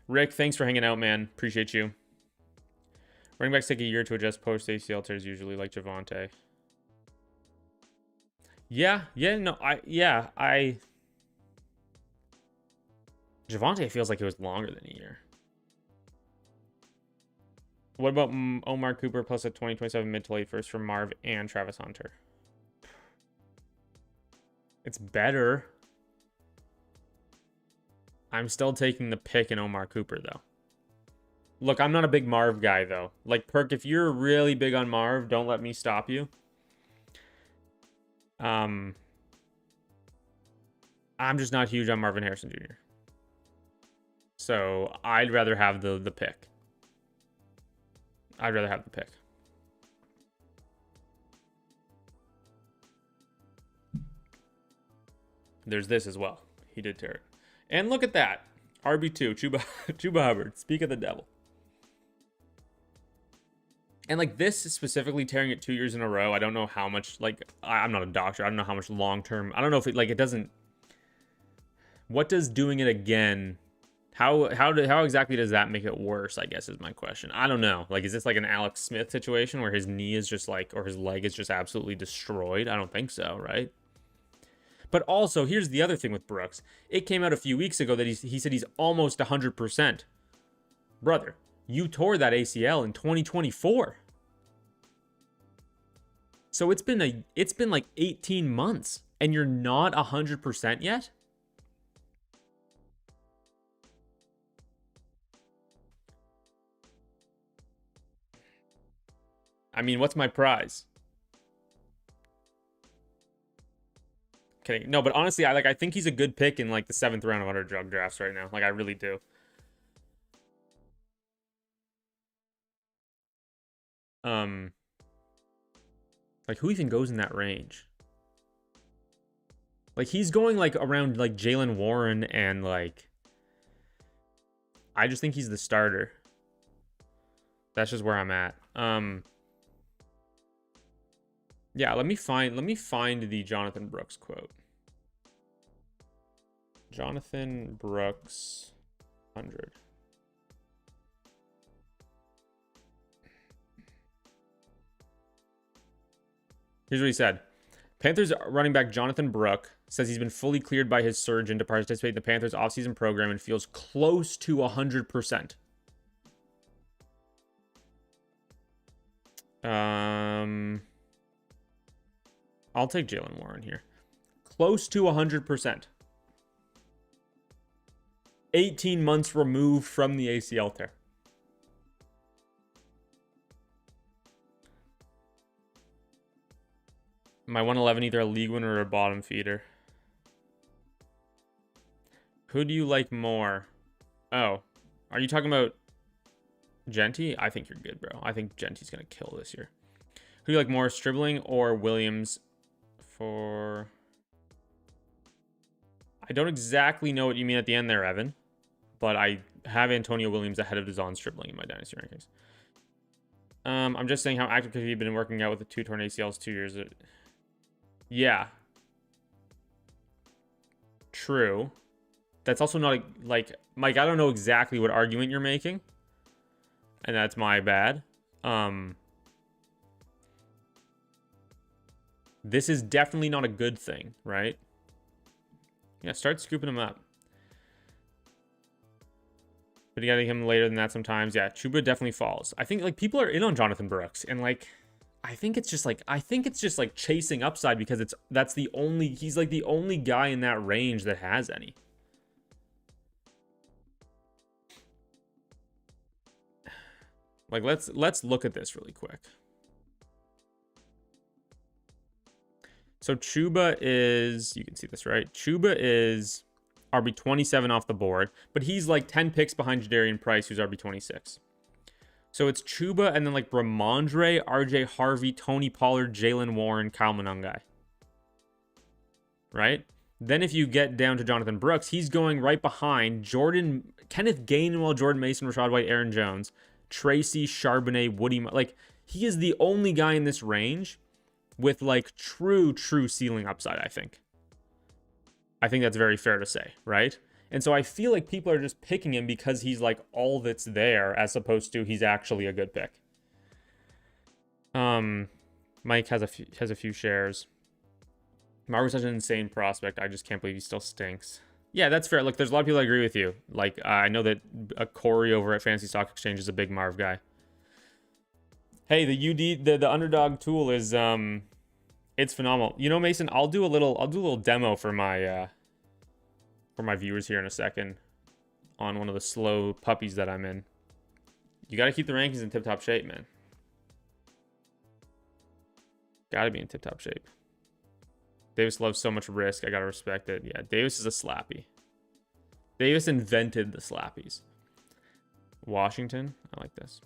Rick, thanks for hanging out, man. Appreciate you. Running backs take a year to adjust post ACL tears usually, like Javonte. Javonte feels like it was longer than a year. What about Omar Cooper plus a 2027 mid to late first from Marv and Travis Hunter? It's better. I'm still taking the pick in Omar Cooper, though. Look, I'm not a big Marv guy, though. Like, Perk, if you're really big on Marv, don't let me stop you. I'm just not huge on Marvin Harrison Jr. So I'd rather have the pick. I'd rather have the pick. There's this as well. He did tear it. And look at that. RB2, Chuba Hubbard. Speak of the devil. And like this specifically tearing it 2 years in a row. I don't know how much, like, I'm not a doctor. I don't know how much long-term. I don't know if it, like, it doesn't. What does doing it again, how exactly does that make it worse, I guess is my question. I don't know. Like, is this like an Alex Smith situation where his knee is just like, or his leg is just absolutely destroyed? I don't think so, right? But also, here's the other thing with Brooks. It came out a few weeks ago that he said he's almost 100%. Brother, you tore that ACL in 2024. So it's been like 18 months and you're not 100% yet? I mean, what's my prize? Kidding. No, but honestly, I think he's a good pick in like the 7th round of underdog drafts right now. Like, I really do. Like, who even goes in that range? Like, he's going like around like Jalen Warren and like, I just think he's the starter. That's just where I'm at. Yeah, let me find the Jonathan Brooks quote. Jonathan Brooks 100. Here's what he said. Panthers running back Jonathan Brooks says he's been fully cleared by his surgeon to participate in the Panthers offseason program and feels close to 100%. I'll take Jalen Warren here. Close to 100%. 18 months removed from the ACL tear. My 111 either a league winner or a bottom feeder. Who do you like more? Oh, are you talking about Genty? I think you're good, bro. I think Genty's going to kill this year. Who do you like more, Stribling or Williams? For... I don't exactly know what you mean at the end there, Evan. But I have Antonio Williams ahead of Devon Stribling in my Dynasty rankings. I'm just saying, how active could he have been working out with the 2 torn ACLs 2 years? Yeah. True. that's also not like, Mike, I don't know exactly what argument you're making, and that's my bad. This is definitely not a good thing, right? Yeah, start scooping him up. But you gotta get him later than that sometimes. Yeah, Chuba definitely falls. I think like people are in on Jonathan Brooks, and like I think it's just like chasing upside because he's like the only guy in that range that has any. Like let's look at this really quick. So Chuba is, you can see this, right? Chuba is RB 27 off the board, but he's like 10 picks behind Jadarian Price, who's RB 26. So it's Chuba and then like Ramondre, RJ Harvey, Tony Pollard, Jalen Warren, Kyle Monangai. Right? Then if you get down to Jonathan Brooks, he's going right behind Kenneth Gainwell, Jordan Mason, Rashad White, Aaron Jones, Tracy, Charbonnet, Woody. Like, he is the only guy in this range with like true ceiling upside, I think. I think that's very fair to say, right? And so I feel like people are just picking him because he's like all that's there, as opposed to he's actually a good pick. Mike has a few shares. Marco's such an insane prospect. I just can't believe he still stinks. Yeah, that's fair. Look, there's a lot of people that agree with you. Like, I know that Corey over at Fantasy Stock Exchange is a big Marv guy. Hey, the underdog tool is it's phenomenal. You know, Mason, I'll do a little demo for my viewers here in a second on one of the slow puppies that I'm in. You got to keep the rankings in tip-top shape, man. Got to be in tip-top shape. Davis loves so much risk. I got to respect it. Yeah, Davis is a slappy. Davis invented the slappies. Washington. I like this.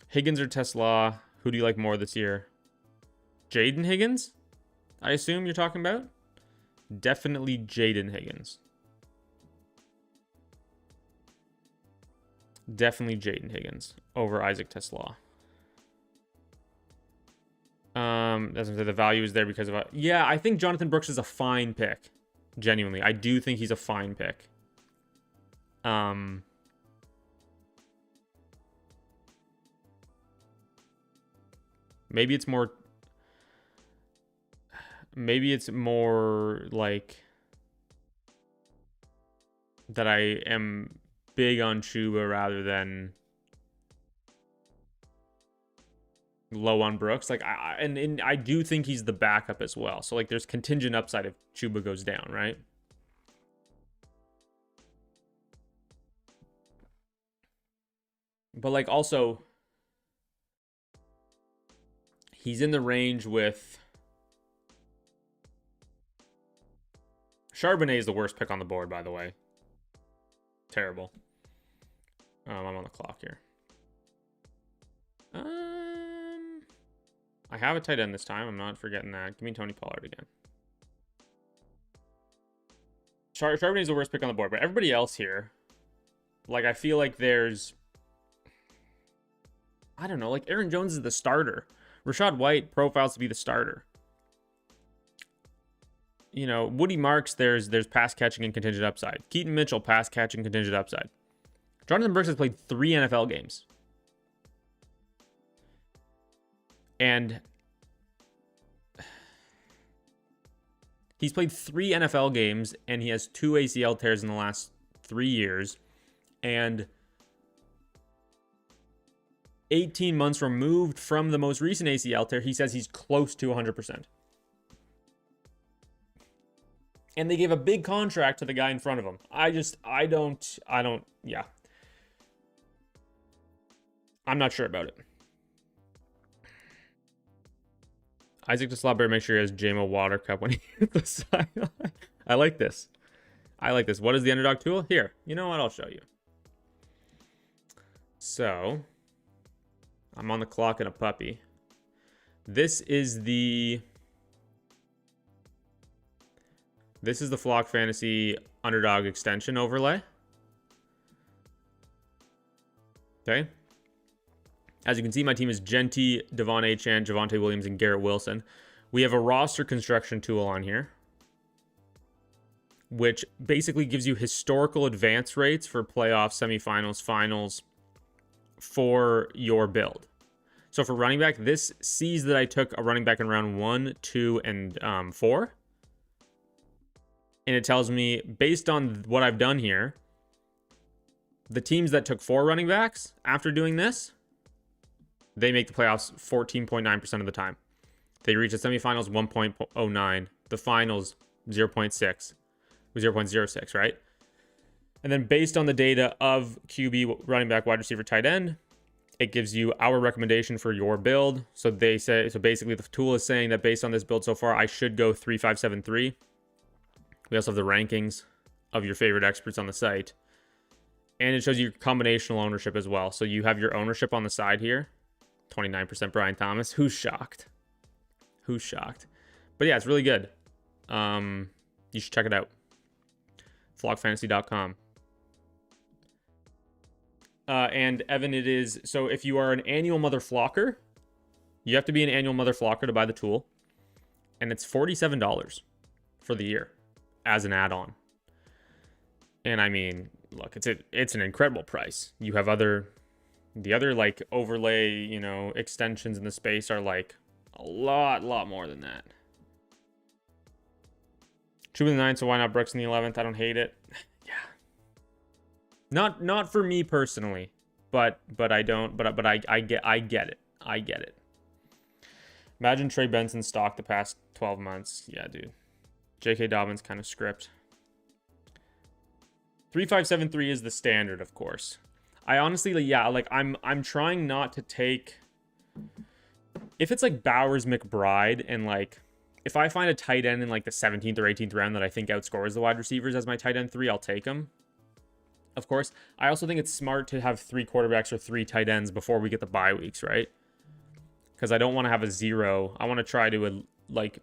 Higgins or Tesla? Who do you like more this year? Jaden Higgins? I assume you're talking about? Definitely Jaden Higgins. Definitely Jaden Higgins over Isaac Tesla. Doesn't say the value is there because of yeah, I think Jonathan Brooks is a fine pick. Genuinely, I do think he's a fine pick. Maybe it's more like that I am big on Chuba rather than low on Brooks. Like I do think he's the backup as well. So like there's contingent upside if Chuba goes down, right? But like also he's in the range with Charbonnet is the worst pick on the board, by the way. Terrible. I'm on the clock here. I have a tight end this time. I'm not forgetting that. Give me Tony Pollard again. Charbonnet is the worst pick on the board, but everybody else here, like I feel like there's, I don't know, like Aaron Jones is the starter. Rashad White profiles to be the starter. You know, Woody Marks, there's pass catching and contingent upside. Keaton Mitchell, pass catching, contingent upside. Jonathan Brooks has played 3 NFL games. And he's played 3 NFL games, and he has 2 ACL tears in the last 3 years. And 18 months removed from the most recent ACL tear, he says he's close to 100%. And they gave a big contract to the guy in front of him. I don't, yeah. I'm not sure about it. Isaac Tesla better make sure he has JMO Water Cup when he hits the sideline. I like this. What is the underdog tool? Here, you know what? I'll show you. So, I'm on the clock in a puppy. This is the Flock Fantasy Underdog Extension overlay. Okay. As you can see, my team is Genty, Devon Achane, Javonte Williams, and Garrett Wilson. We have a roster construction tool on here, which basically gives you historical advance rates for playoffs, semifinals, finals for your build. So for running back, this sees that I took a running back in round 1, 2, and 4. And it tells me, based on what I've done here, the teams that took 4 running backs after doing this, they make the playoffs 14.9% of the time. They reach the semifinals 1.09, the finals 0.06, right? And then based on the data of QB, running back, wide receiver, tight end, it gives you our recommendation for your build. So basically the tool is saying that based on this build so far, I should go 3-5-7-3. We also have the rankings of your favorite experts on the site. And it shows you combinational ownership as well. So you have your ownership on the side here. 29% Brian Thomas. Who's shocked? Who's shocked? But yeah, it's really good. You should check it out. Flockfantasy.com. And Evan, it is, so if you are an annual mother flocker, you have to be an annual mother flocker to buy the tool. And it's $47 for the year as an add-on. And I mean, look, it's an incredible price. You have the other like overlay, you know, extensions in the space are like a lot more than that. Chuba in the 9th, so why not Brooks in the 11th? I don't hate it. Yeah. Not for me personally, but I don't, but I get it. I get it. Imagine Trey Benson's stock the past 12 months. Yeah, dude. J.K. Dobbins kind of script. 3-5-7-3 is the standard, of course. I honestly, yeah, like I'm trying not to take, if it's like Bowers McBride and like, if I find a tight end in like the 17th or 18th round that I think outscores the wide receivers as my tight end 3, I'll take him. Of course, I also think it's smart to have 3 quarterbacks or 3 tight ends before we get the bye weeks, right? Because I don't want to have a 0. I want to try to like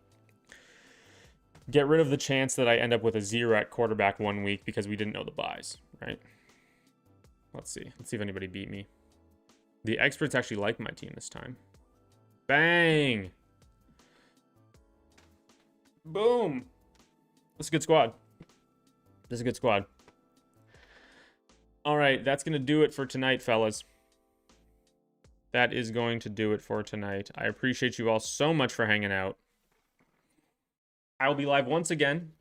get rid of the chance that I end up with a 0 at quarterback 1 week because we didn't know the buys, right? Let's see if anybody beat me. The experts actually like my team this time. Bang! Boom! That's a good squad. This is a good squad. All right, that's going to do it for tonight, fellas. That is going to do it for tonight. I appreciate you all so much for hanging out. I will be live once again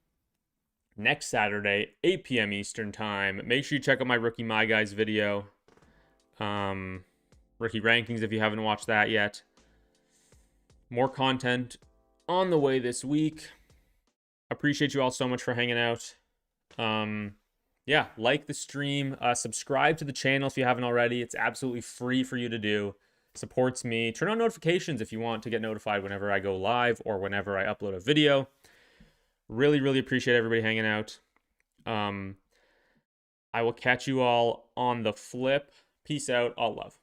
next Saturday, 8 p.m. Eastern Time. Make sure you check out my Rookie My Guys video. Rookie Rankings if you haven't watched that yet. More content on the way this week. Appreciate you all so much for hanging out. Yeah, like the stream. Subscribe to the channel if you haven't already. It's absolutely free for you to do. Supports me. Turn on notifications if you want to get notified whenever I go live or whenever I upload a video. Really appreciate everybody hanging out. I will catch you all on the flip. Peace out. All love.